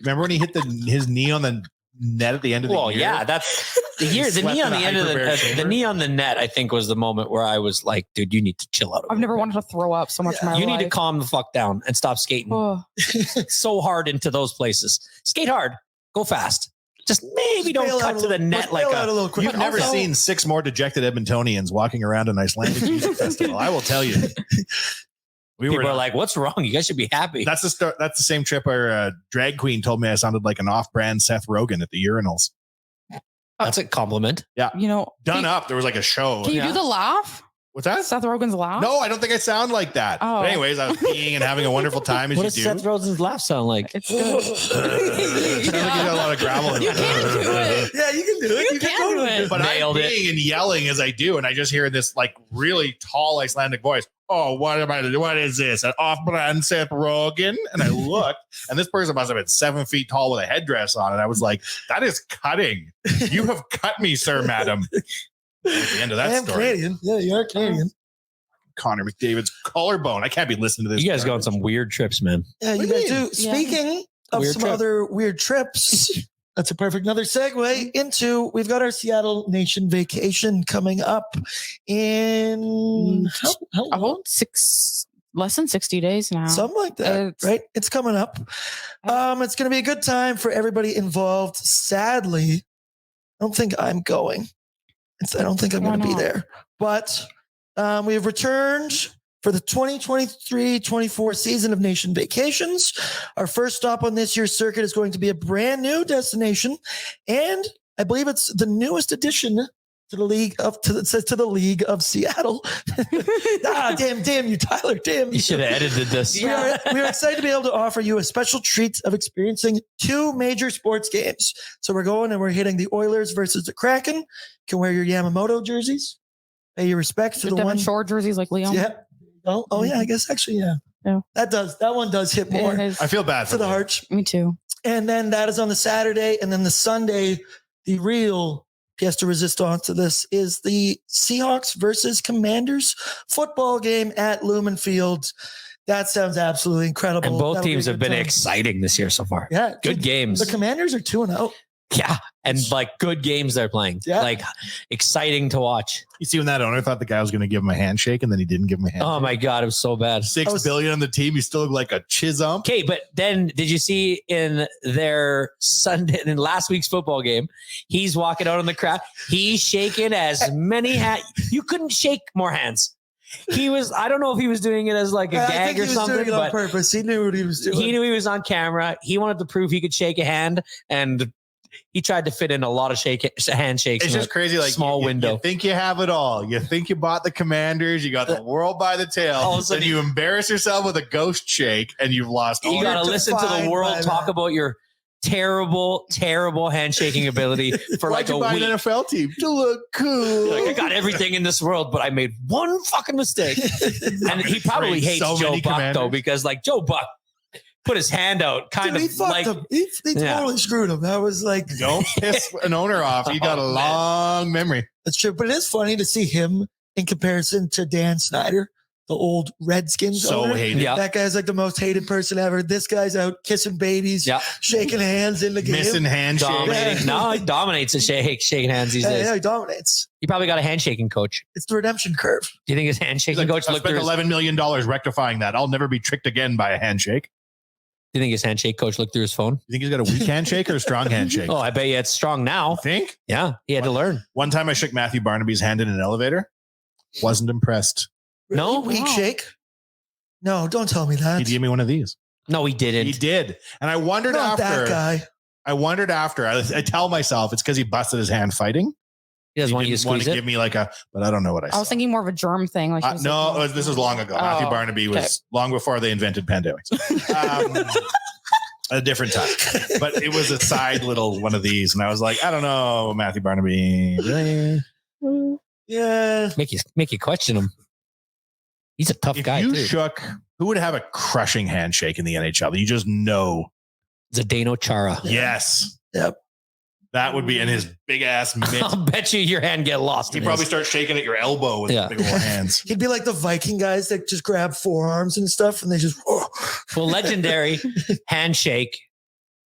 Remember when he hit his knee on the net at the end of the year? Well, yeah, that's the year. The knee on the end of the knee on the net, I think, was the moment where I was like, dude, you need to chill out. I've never wanted to throw up so much in my life. You need to calm the fuck down and stop skating so hard into those places. Skate hard, go fast. Just maybe don't cut to the net like a little quick. You've never seen 6 more dejected Edmontonians walking around an Icelandic music festival. I will tell you. People are like, what's wrong? You guys should be happy. That's the same trip where drag queen told me I sounded like an off-brand Seth Rogen at the urinals. That's a compliment. Yeah. Done up. There was like a show. Can you do the laugh? What's that? Seth Rogen's laugh? No, I don't think I sound like that. Oh. But anyways, I was peeing and having a wonderful time as what you does do. Seth Rogen's laugh sound like? It's good. You got a lot of gravel in You can do it. Yeah, you can do it. You can do it. But I'm peeing and yelling as I do, and I just hear this like really tall Icelandic voice. Oh, what is this? An off-brand Seth Rogen? And I looked, and this person must have been 7 feet tall with a headdress on. And I was like, that is cutting. You have cut me, sir, madam. At the end of that I am story. Canadian. Yeah, you are Canadian. Connor McDavid's collarbone. I can't be listening to this. You guys go on some weird trips, man. Yeah, you guys do. Speaking of weird some trip. other weird trips, that's a perfect another segue into we've got our Seattle Nation vacation coming up in how long? Less than 60 days now. Something like that, right? It's coming up. It's going to be a good time for everybody involved. Sadly, I don't think I'm going. I don't think I'm going to be there. But we have returned for the 2023-24 season of Nation Vacations. Our first stop on this year's circuit is going to be a brand new destination, and I believe it's the newest addition to the League of Seattle. Damn you, Tyler. Damn you should have edited this. We are excited to be able to offer you a special treat of experiencing 2 major sports games. So we're going and we're hitting the Oilers versus the Kraken. You can wear your Yamamoto jerseys. Pay your respects to the one short jerseys like Leon. Yeah. Oh yeah, I guess actually, yeah. That one does hit more. I feel bad for the heart. Me too. And then that is on the Saturday, and then the Sunday, the real pièce de résistance to this is the Seahawks versus Commanders football game at Lumen Field. That sounds absolutely incredible. And both teams have been exciting this year so far. Yeah, good games. The Commanders are 2-0. Yeah, and like good games they're playing. Yeah, like exciting to watch. You see when that owner thought the guy was going to give him a handshake and then he didn't give him a handshake. Oh my God, it was so bad. $6 billion on the team. You still look like a chisum. Okay, but then did you see in their in last week's football game, he's walking out in the crowd. He's shaking as many hands. You couldn't shake more hands. He was, I don't know if he was doing it as like a gag or something, doing it on purpose. He knew what he was doing. He knew he was on camera. He wanted to prove he could shake a hand, and he tried to fit in a lot of handshakes. It's just crazy. Like small window. You think you have it all. You think you bought the Commanders. You got the world by the tail. Then you embarrass yourself with a ghost shake and you've lost all. You got to listen to the world talk about your terrible handshaking ability for like a week. An NFL team to look cool. Like, I got everything in this world, but I made one fucking mistake. And he probably hates Joe Buck though, because like Joe Buck put his hand out, he totally screwed him. That was like, don't piss an owner off. He got a long memory. That's true, but it is funny to see him in comparison to Dan Snyder, the old Redskins owner. Hated. Yeah. That guy's like the most hated person ever. This guy's out kissing babies, shaking hands in the game, missing handshakes. Dominating. No, he dominates at shaking hands these days. Yeah, he dominates. He probably got a handshaking coach. It's the redemption curve. Do you think his handshaking coach looked through $11 million rectifying that? I'll never be tricked again by a handshake. Do you think his handshake coach looked through his phone? You think he's got a weak handshake or a strong handshake? Oh, I bet you it's strong now. You think? Yeah, he had to learn. One time I shook Matthew Barnaby's hand in an elevator. Wasn't impressed. Really? No? Weak shake? No, don't tell me that. He gave me one of these. No, he didn't. He did. And I wondered after. That guy. I tell myself it's because he busted his hand fighting. He doesn't want you to squeeze it. Give me like but I don't know what I said. I was thinking more of a germ thing. Like no, this was long ago. Matthew Barnaby was long before they invented pandemics. A different time, but it was a side little one of these, and I was like, I don't know, Matthew Barnaby. Yeah, make you question him. He's a tough guy. You shook. Who would have a crushing handshake in the NHL? You just know. Zdeno Chara. Yes. Yep. That would be in his big ass mitt. I'll bet you your hand get lost. He'd probably start shaking at your elbow with big old hands. He'd be like the Viking guys that just grab forearms and stuff, and they just. Oh. Well, legendary handshake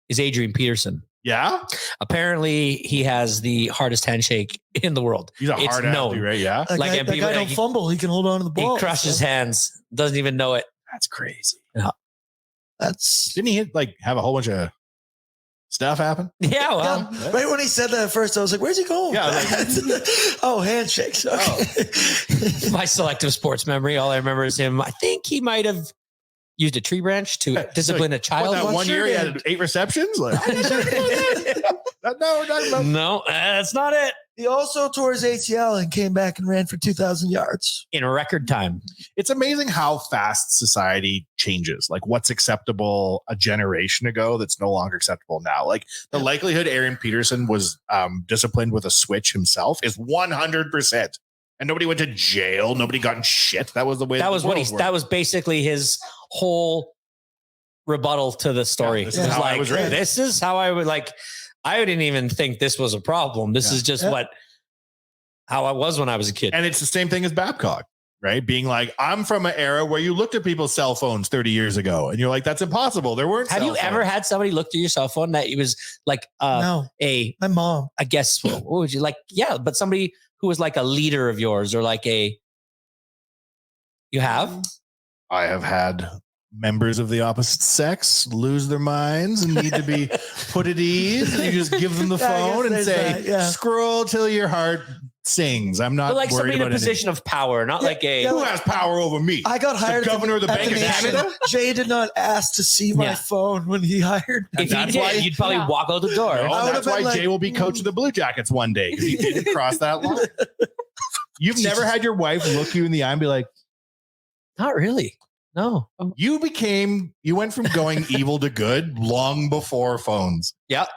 is Adrian Peterson. Yeah. Apparently, he has the hardest handshake in the world. He's a hard ass dude, right? Yeah. That guy don't fumble. He can hold on to the ball. He crushes hands. Doesn't even know it. That's crazy. Yeah. Didn't he have a whole bunch of stuff happen? Yeah, well. Yeah, right when he said that at first, I was like, where's he going? Yeah. Handshakes. Okay. My selective sports memory, all I remember is him. I think he might have used a tree branch to discipline a child. That one year he had 8 receptions? No, that's not it. He also tore his ACL and came back and ran for 2,000 yards. In a record time. It's amazing how fast society changes. Like what's acceptable a generation ago that's no longer acceptable now. Like the likelihood Aaron Peterson was disciplined with a switch himself is 100%. And nobody went to jail. Nobody got in shit. That was the way. That was basically his whole rebuttal to the story. This is how I was raised. This is how I would like. I didn't even think this was a problem. This is just how I was when I was a kid. And it's the same thing as Babcock, right? Being like, I'm from an era where you looked at people's cell phones 30 years ago, and you're like, that's impossible. There weren't. Have you ever had somebody look through your cell phone that it was like no, my mom? I guess what would you like? Yeah, but somebody who was like a leader of yours or like you have? I have had members of the opposite sex lose their minds and need to be put at ease. And you just give them the phone and say, scroll till your heart sings. I'm not But like worried somebody in a about position of power, not like a. who has power over me. I got hired the governor of the Bank of Canada. Jay did not ask to see my phone when he hired me. If he did, you'd probably walk out the door. No, that's why Jay will be coach of the Blue Jackets one day because he didn't cross that line. You've never had your wife look you in the eye and be like, not really. No. You went from going evil to good long before phones. Yep.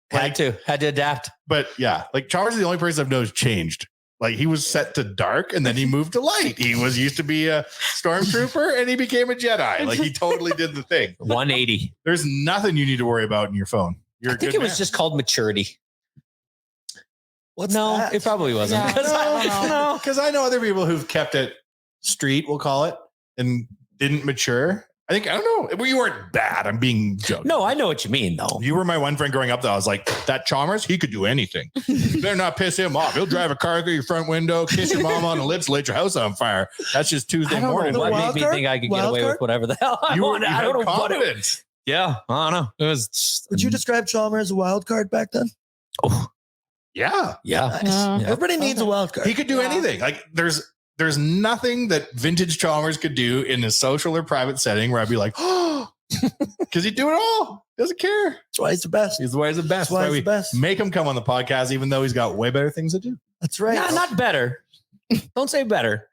Had to adapt. But yeah, like Chalmers is the only person I've noticed changed. Like he was set to dark and then he moved to light. He was used to be a stormtrooper and he became a Jedi. Like he totally did the thing. 180. There's nothing you need to worry about in your phone. I think it was just called maturity. What's that? It probably wasn't. Yeah, Because I know other people who've kept it street, we'll call it, and didn't mature. I don't know. Well, you weren't bad. I'm being joking. No, I know what you mean, though. You were my one friend growing up, though. I was like, that Chalmers, he could do anything. You better not piss him off. He'll drive a car through your front window, kiss your mom on the lips, light your house on fire. That's just Tuesday morning. What made me think I could get away with whatever the hell I wanted. I don't know what it was. Yeah, I don't know. It was just, Would you describe Chalmers as a wild card back then? Oh, yeah. Yeah. Nice. Everybody needs a wild card. He could do anything. Like there's nothing that vintage Chalmers could do in a social or private setting where I'd be like, oh, because he'd do it all. Doesn't care. That's why he's the best. He's the way he's the best. That's why he's we the best. Make him come on the podcast, even though he's got way better things to do. That's right. Not better. Don't say better.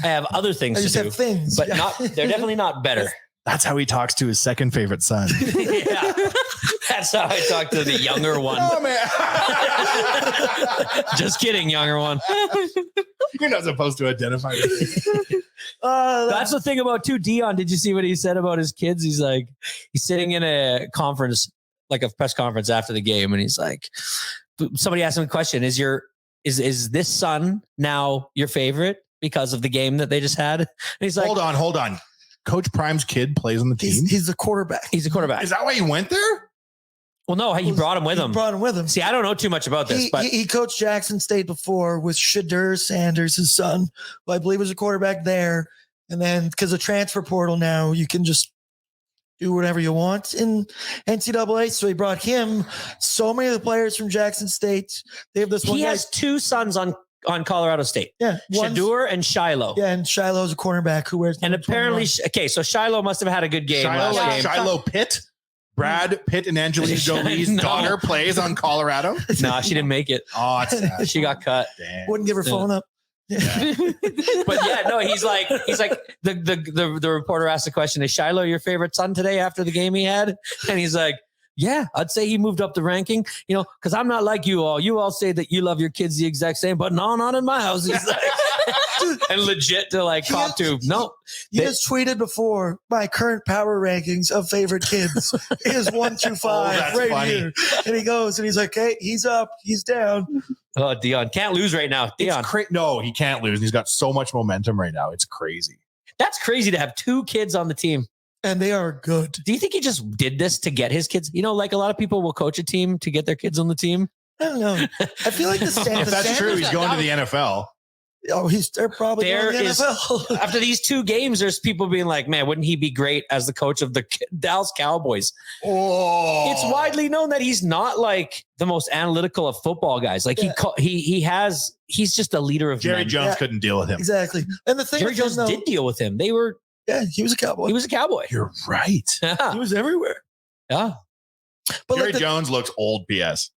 I have other things I just to do. have things. But they're definitely not better. That's how he talks to his second favorite son. Yeah. That's how I talk to the younger one. Oh, man. Just kidding, younger one. You're not supposed to identify with me. That's the thing about Dion. Did you see what he said about his kids? He's like, he's sitting in a conference, like a press conference after the game. And he's like, somebody asked him a question. Is this son now your favorite because of the game that they just had? And he's like, hold on. Coach Prime's kid plays on the team. He's a quarterback. He's a quarterback. Is that why you went there? Well, no, he brought him with him. Brought him with him. See, I don't know too much about this, but he coached Jackson State before with Shadur Sanders, his son, who I believe was a quarterback there. And then because of transfer portal now, you can just do whatever you want in NCAA. So he brought him. So many of the players from Jackson State. They have this one. He has two sons on Colorado State. Yeah. Shadur and Shiloh. Yeah, and Shiloh's a cornerback who wears. And apparently, so Shiloh must have had a good game last game. Shiloh Pitt. Brad Pitt and Angelina Jolie's daughter plays on Colorado. No, she didn't make it. Oh, it's sad. She got cut. Damn. Wouldn't give her phone up. Yeah. But yeah, no, he's like the reporter asked the question, is Shiloh your favorite son today after the game he had? And he's like, yeah, I'd say he moved up the ranking, because I'm not like you all. You all say that you love your kids the exact same, but no, not in my house. He's like, and legit to like cop to. No. He has tweeted before my current power rankings of favorite kids is 1 through 5 right funny. Here. And he goes and he's like, hey, he's up, he's down. Oh, Dion can't lose right now. Dion. No, he can't lose. He's got so much momentum right now. It's crazy. That's crazy to have two kids on the team. And they are good. Do you think he just did this to get his kids? Like a lot of people will coach a team to get their kids on the team. I don't know. I feel like if that's true, he's going to the NFL. Oh, they're probably going to the NFL. After these two games, there's people being like, man, wouldn't he be great as the coach of the Dallas Cowboys? Oh, it's widely known that he's not like the most analytical of football guys. Like he's just a leader of Jerry men. Jones couldn't deal with him. Exactly. And the thing Jerry Jones did deal with him. He was a cowboy. You're right. Yeah. He was everywhere. Yeah. But Jerry Jones looks old PS.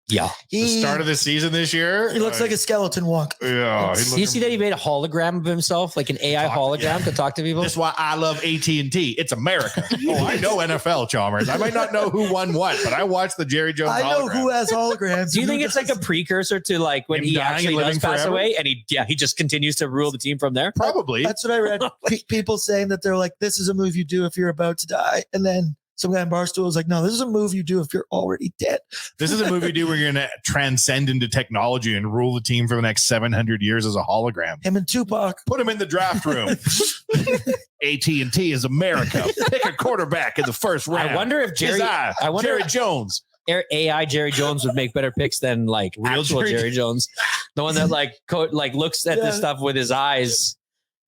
Yeah. The start of the season this year. He looks like a skeleton walk. Yeah. You see that he made a hologram of himself, like an AI hologram to talk to people? That's why I love AT&T. It's America. I know NFL, Chalmers. I might not know who won what, but I watched the Jerry Jones hologram. I know who has holograms. Do you think it's like a precursor to like when he actually does pass away and he just continues to rule the team from there? Probably. That's what I read. People saying that they're like, this is a move you do if you're about to die. And then some guy in Barstool was like, no, this is a move you do if you're already dead. This is a move you do where you're going to transcend into technology and rule the team for the next 700 years as a hologram. Him and Tupac. Put him in the draft room. AT&T is America. Pick a quarterback in the first round. I wonder if Jerry Jones. AI Jerry Jones would make better picks than like real actual Jerry Jones. The one that like looks at this stuff with his eyes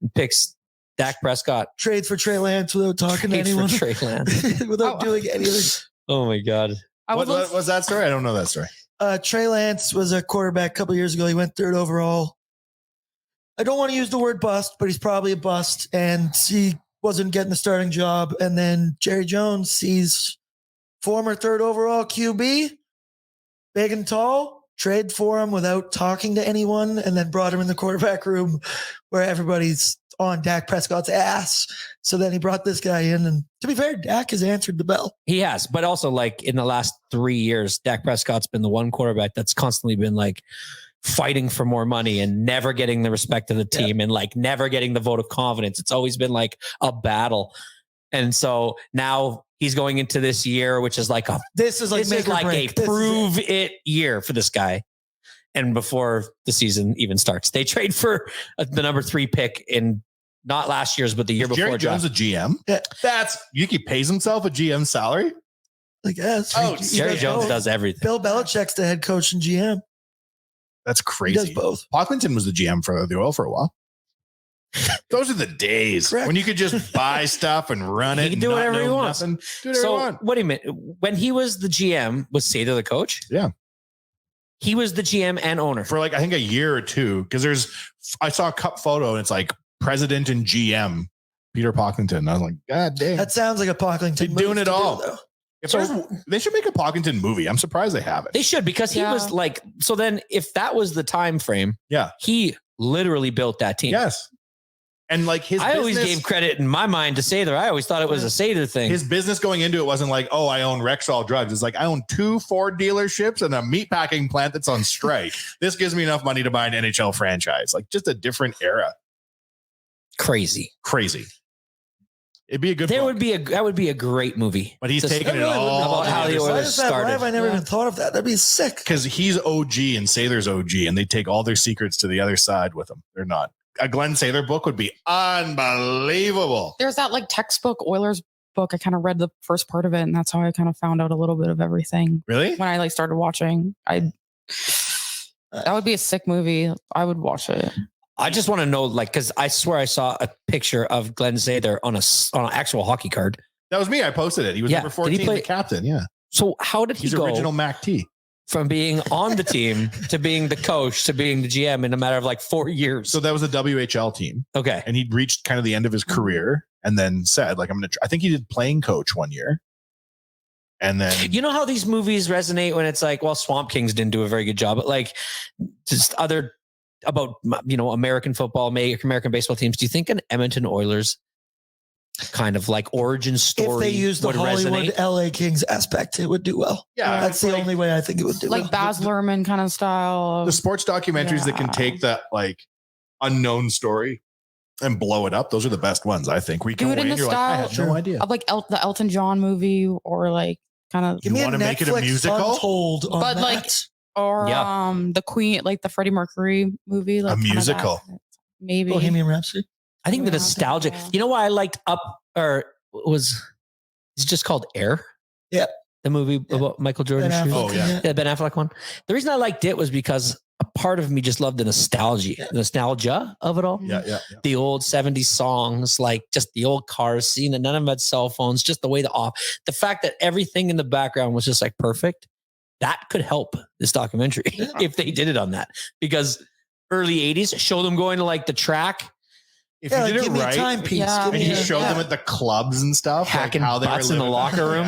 and picks Dak Prescott. Trade for Trey Lance without talking to anyone. For Trey Lance. without doing anything. Oh my God. What was that story? I don't know that story. Trey Lance was a quarterback a couple years ago. He went 3rd overall. I don't want to use the word bust, but he's probably a bust, and he wasn't getting the starting job. And then Jerry Jones, he's former 3rd overall QB, big and tall, trade for him without talking to anyone, and then brought him in the quarterback room where everybody's on Dak Prescott's ass. So then he brought this guy in, and to be fair, Dak has answered the bell. He has, but also like in the last 3 years, Dak Prescott's been the one quarterback that's constantly been like fighting for more money and never getting the respect of the team and like never getting the vote of confidence. It's always been like a battle. And so now he's going into this year, which is like this is like a prove it year for this guy. And before the season even starts, they trade for the number 3 pick in not last year's, but the year before. Jerry Jones a GM? Yeah. He pays himself a GM salary? I guess. Jerry Jones does everything. Bill Belichick's the head coach and GM. That's crazy. He does both. Pocklington was the GM for the Oil for a while. Those are the days when you could just buy stuff and run it. He can do whatever he wants. So what do you mean? When he was the GM, was Sather the coach? Yeah. He was the GM and owner for like, I think a year or two. Because I saw a cup photo and it's like president and GM Peter Pocklington. I was like, God damn. That sounds like a Pocklington movie. Doing it all. They should make a Pocklington movie. I'm surprised they haven't. They should, because he was like, so then if that was the time frame, he literally built that team. Yes. And like I always gave credit in my mind to Sather. I always thought it was a Sather thing. His business going into it wasn't like, oh, I own Rexall Drugs. It's like, I own 2 Ford dealerships and a meatpacking plant that's on strike. This gives me enough money to buy an NHL franchise. Like, just a different era. Crazy. It'd be a good. That would be a great movie. But he's taking it all about how the Oilers started. Why have I never even thought of that? That'd be sick. Because he's OG and Sather's OG, and they take all their secrets to the other side with them. They're not. A Glenn Sather book would be unbelievable. There's that like textbook Oilers book. I kind of read the first part of it, and that's how I kind of found out a little bit of everything. Really? When I like started watching, that would be a sick movie. I would watch it. I just want to know, like, because I swear I saw a picture of Glenn Sather on an actual hockey card. That was me. I posted it. He was number 14, the captain. Yeah. So how did he go? Original Mac T. From being on the team to being the coach to being the GM in a matter of like 4 years. So that was a WHL team. Okay. And he'd reached kind of the end of his career and then said, like, I think he did playing coach one year. And then, you know how these movies resonate when it's like, well, Swamp Kings didn't do a very good job, but like just other about, American football, American baseball teams. Do you think an Edmonton Oilers kind of like origin story, if they use the Hollywood resonate? LA Kings aspect, it would do well. Yeah, that's the only way I think it would do. Like Baz Luhrmann kind of style. The sports documentaries that can take that like unknown story and blow it up. Those are the best ones, I think. We can do it in the style I had no idea of like the Elton John movie, or like kind of. You want to make it a musical? Untold on but that. like, or the Queen, like the Freddie Mercury movie, like a musical, maybe Bohemian Rhapsody. I think the nostalgia. You know why I liked it's just called Air. Yeah. The movie about Michael Jordan. Ben Affleck, the Ben Affleck one. The reason I liked it was because a part of me just loved the nostalgia of it all. Yeah. The old 70s songs, like just the old cars, seeing that none of them had cell phones, just the way the fact that everything in the background was just like perfect. That could help this documentary if they did it on that, because early 80s, show them going to like the track. If you did give it me right, a timepiece. And he showed them at the clubs and stuff, hacking like how they butts were in the locker room,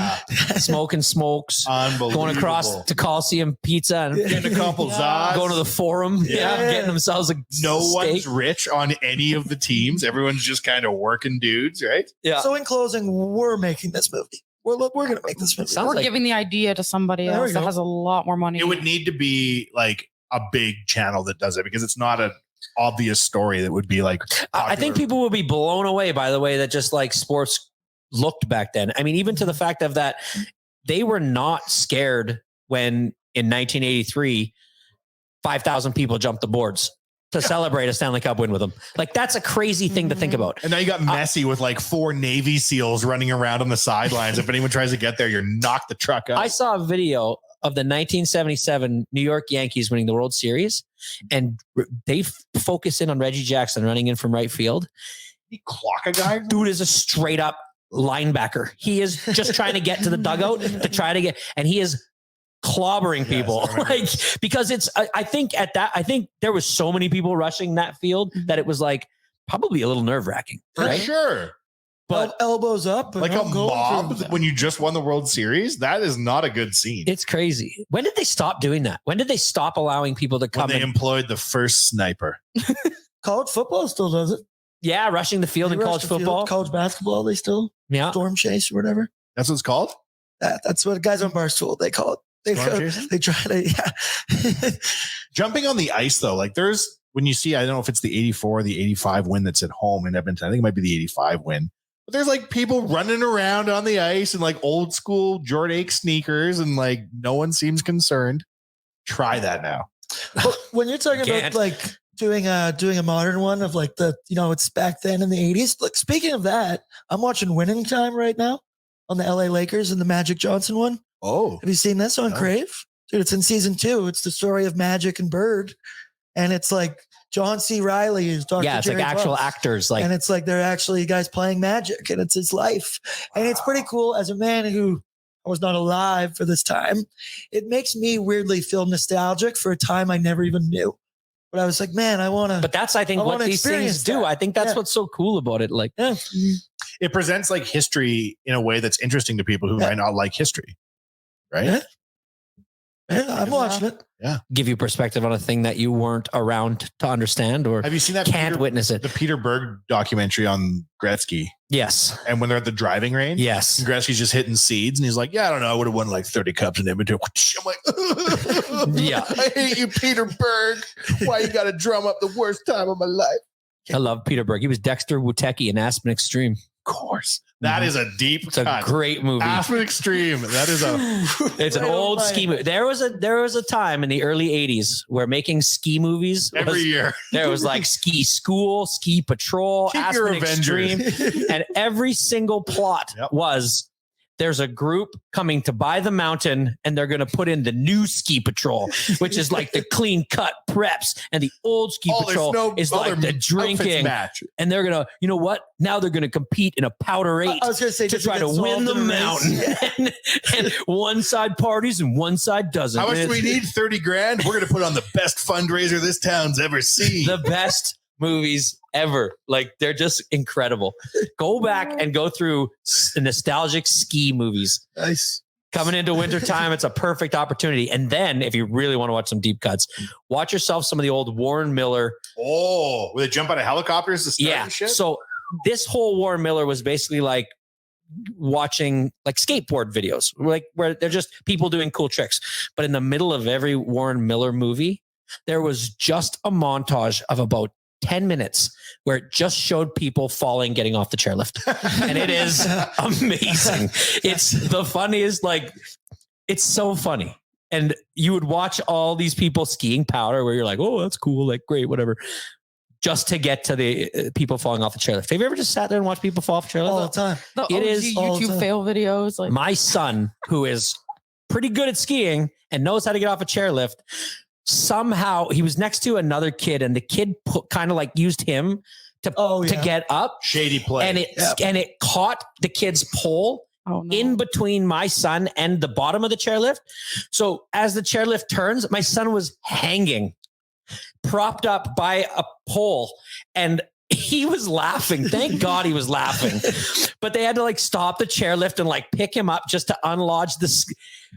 smoking smokes, going across to Coliseum Pizza and getting a couple Zaz, going to the Forum, getting themselves a one's rich on any of the teams. Everyone's just kind of working dudes, right? Yeah. So in closing, we're making this movie. We're going to make this movie. We're giving the idea to somebody else that has a lot more money. It would need to be like a big channel that does it, because it's not an obvious story that would be like popular. I think people will be blown away by the way that just like sports looked back then. I mean, even to the fact of that they were not scared when in 1983 5,000 people jumped the boards to celebrate a Stanley Cup win with them. Like, that's a crazy thing to think about. And now you got Messi with like 4 Navy SEALs running around on the sidelines. If anyone tries to get there, you're knock the truck out. I saw a video of the 1977 New York Yankees winning the World Series, and they focus in on Reggie Jackson running in from right field. He clock a guy? Dude is a straight up linebacker. He is just trying to get to the dugout to try to get, and he is clobbering people, like, because I think there was so many people rushing that field that it was like probably a little nerve wracking. For sure. But elbows up, like a mob when you just won the World Series, that is not a good scene. It's crazy. When did they stop doing that? When did they stop allowing people to come? When they employed the first sniper. College football still does it. Yeah, rushing the field in college football. College basketball, they still storm chase or whatever. That's what it's called? That's what guys on Barstool, they call it. They try to, Jumping on the ice, though, like when you see, I don't know if it's the 84 or the 85 win that's at home in Edmonton. I think it might be the 85 win. But there's like people running around on the ice in like old school Jordan Ake sneakers and like no one seems concerned. Try that now. But when you're talking about like doing a modern one of like it's back then in the 80s. Look, speaking of that, I'm watching Winning Time right now on the LA Lakers and the Magic Johnson one. Oh, have you seen this on Crave? Dude, it's in season 2. It's the story of Magic and Bird. And it's like John C. Reilly is Dr. Yeah, it's Jerry like actual Buss. actors. Like, and it's like they're actually guys playing Magic and it's his life. And it's pretty cool. As a man who was not alive for this time, it makes me weirdly feel nostalgic for a time I never even knew. But I was like, man, I want to. But that's, I think, what these things do. I think that's what's so cool about it. Like, it presents like history in a way that's interesting to people who might not like history. Right? Yeah, I'm watching it. Yeah. Give you perspective on a thing that you weren't around to understand or have you seen that? Can't witness it. The Peter Berg documentary on Gretzky. Yes. And when they're at the driving range. Yes. And Gretzky's just hitting seeds and he's like, yeah, I don't know. I would have won like 30 cups in Edmonton. I'm like, yeah. I hate you, Peter Berg. Why you got to drum up the worst time of my life? I love Peter Berg. He was Dexter Wutecki in Aspen Extreme. Of course. That is a deep It's a great movie. Aspen Extreme. That is it's an old ski movie. There was a time in the early 80s where making ski movies every year. There was like Ski School, Ski Patrol, Keep Aspen Extreme. And every single plot was there's a group coming to buy the mountain and they're going to put in the new Ski Patrol, which is like the clean cut preps, and the old Ski Patrol is like the drinking match. And they're going to, you know what? Now they're going to compete in a powder 8 I was gonna say, to try to win the mountain. and one side parties and one side doesn't. How much do we need? 30 grand. We're going to put on the best fundraiser this town's ever seen. The best movies ever. Like, they're just incredible. Go back and go through nostalgic ski movies. Nice. Coming into wintertime, it's a perfect opportunity. And then if you really want to watch some deep cuts, watch yourself some of the old Warren Miller. Oh, where they jump out of helicopters to start and shit? So this whole Warren Miller was basically like watching like skateboard videos, like where they're just people doing cool tricks. But in the middle of every Warren Miller movie, there was just a montage of about 10 minutes where it just showed people falling, getting off the chairlift. And it is amazing. It's the funniest, like, it's so funny. And you would watch all these people skiing powder where you're like, oh, that's cool. Like, great, whatever. Just to get to the people falling off the chairlift. Have you ever just sat there and watched people fall off the chairlift? All the time. It is YouTube fail videos. Like, my son, who is pretty good at skiing and knows how to get off a chairlift, somehow he was next to another kid and the kid kind of like used him to get up. Shady play. And it caught the kid's pole in between my son and the bottom of the chairlift. So as the chairlift turns, my son was hanging, propped up by a pole, and he was laughing. Thank God he was laughing. But they had to like stop the chairlift and like pick him up just to unlodge this.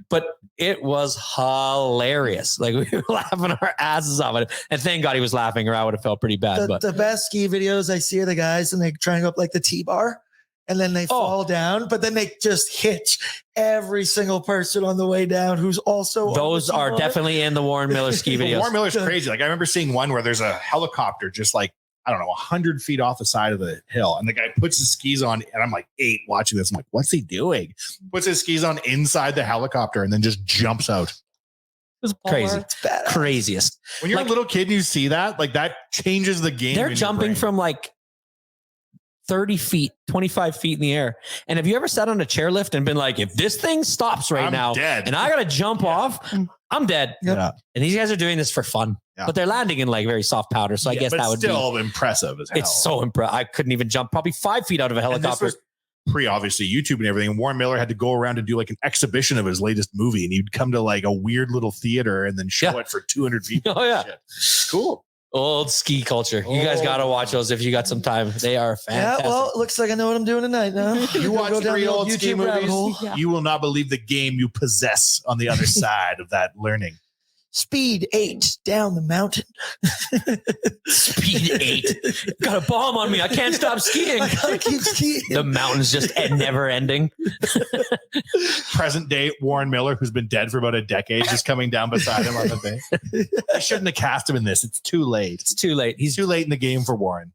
But it was hilarious. Like, we were laughing our asses off. And thank God he was laughing, or I would have felt pretty bad. The best ski videos I see are the guys and they try to go up like the T-bar and then they fall down, but then they just hitch every single person on the way down who's also. Those are definitely in the Warren Miller ski videos. Warren Miller's crazy. Like, I remember seeing one where there's a helicopter just like, I don't know, 100 feet off the side of the hill. And the guy puts his skis on, and I'm like 8 watching this. I'm like, what's he doing? Puts his skis on inside the helicopter and then just jumps out. It's crazy. It's craziest. When you're like a little kid and you see that, like, that changes the game. They're jumping from like 30 feet, 25 feet in the air. And have you ever sat on a chairlift and been like, if this thing stops right now dead. And I got to jump off, I'm dead. Yeah. And these guys are doing this for fun. Yeah. But they're landing in like very soft powder. So I guess that would still impressive as hell. It's so impressive. I couldn't even jump probably 5 feet out of a helicopter. obviously YouTube and everything. And Warren Miller had to go around and do like an exhibition of his latest movie, and he'd come to like a weird little theater and then show it for 200 people. Oh yeah, cool. Old ski culture. You guys got to watch those if you got some time. They are fantastic. Yeah, well, it looks like I know what I'm doing tonight now. You watch go down 3 the old ski movies, you will not believe the game you possess on the other side of that learning. Speed 8 down the mountain. Speed 8. Got a bomb on me. I can't stop skiing. I gotta keep skiing. The mountain's just never ending. Present day Warren Miller, who's been dead for about a decade, just coming down beside him on the thing. I shouldn't have cast him in this. It's too late. It's too late. He's too late in the game for Warren.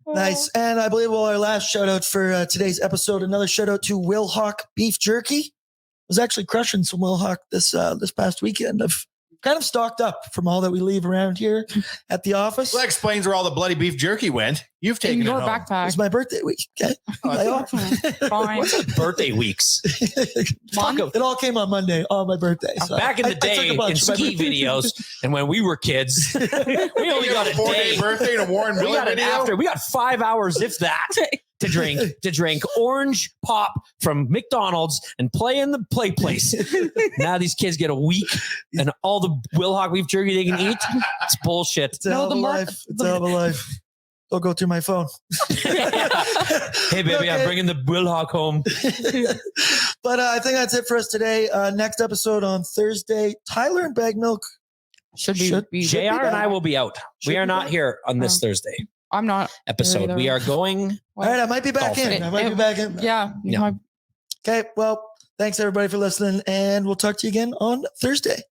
Nice. And I believe our last shout out for today's episode, another shout out to Will Hawk Beef Jerky. I was actually crushing some Will Hawk this past weekend. I've kind of stocked up from all that we leave around here at the office. Well, that explains where all the bloody beef jerky went. You've taken in your it home. backpack. It's my birthday week. Okay. Fine. What's the birthday weeks? It all came on Monday on my birthday. So Back in the day in ski videos, and when we were kids, we only got a 4-day birthday and a Warren Miller video. We got 5 hours, if that, to drink orange pop from McDonald's and play in the play place. Now these kids get a week and all the Will Hawk beef jerky they can eat. It's bullshit. It's a hell of a life. It's a hell of a life. Don't go through my phone. Hey, baby, okay. I'm bringing the Will Hawk home. But I think that's it for us today. Next episode on Thursday, Tyler and Baggedmilk should be JR and I will be out. We are not here on this Thursday. I'm not episode. We are going. All right, I might be back in. Yeah. Okay, well, thanks everybody for listening, and we'll talk to you again on Thursday.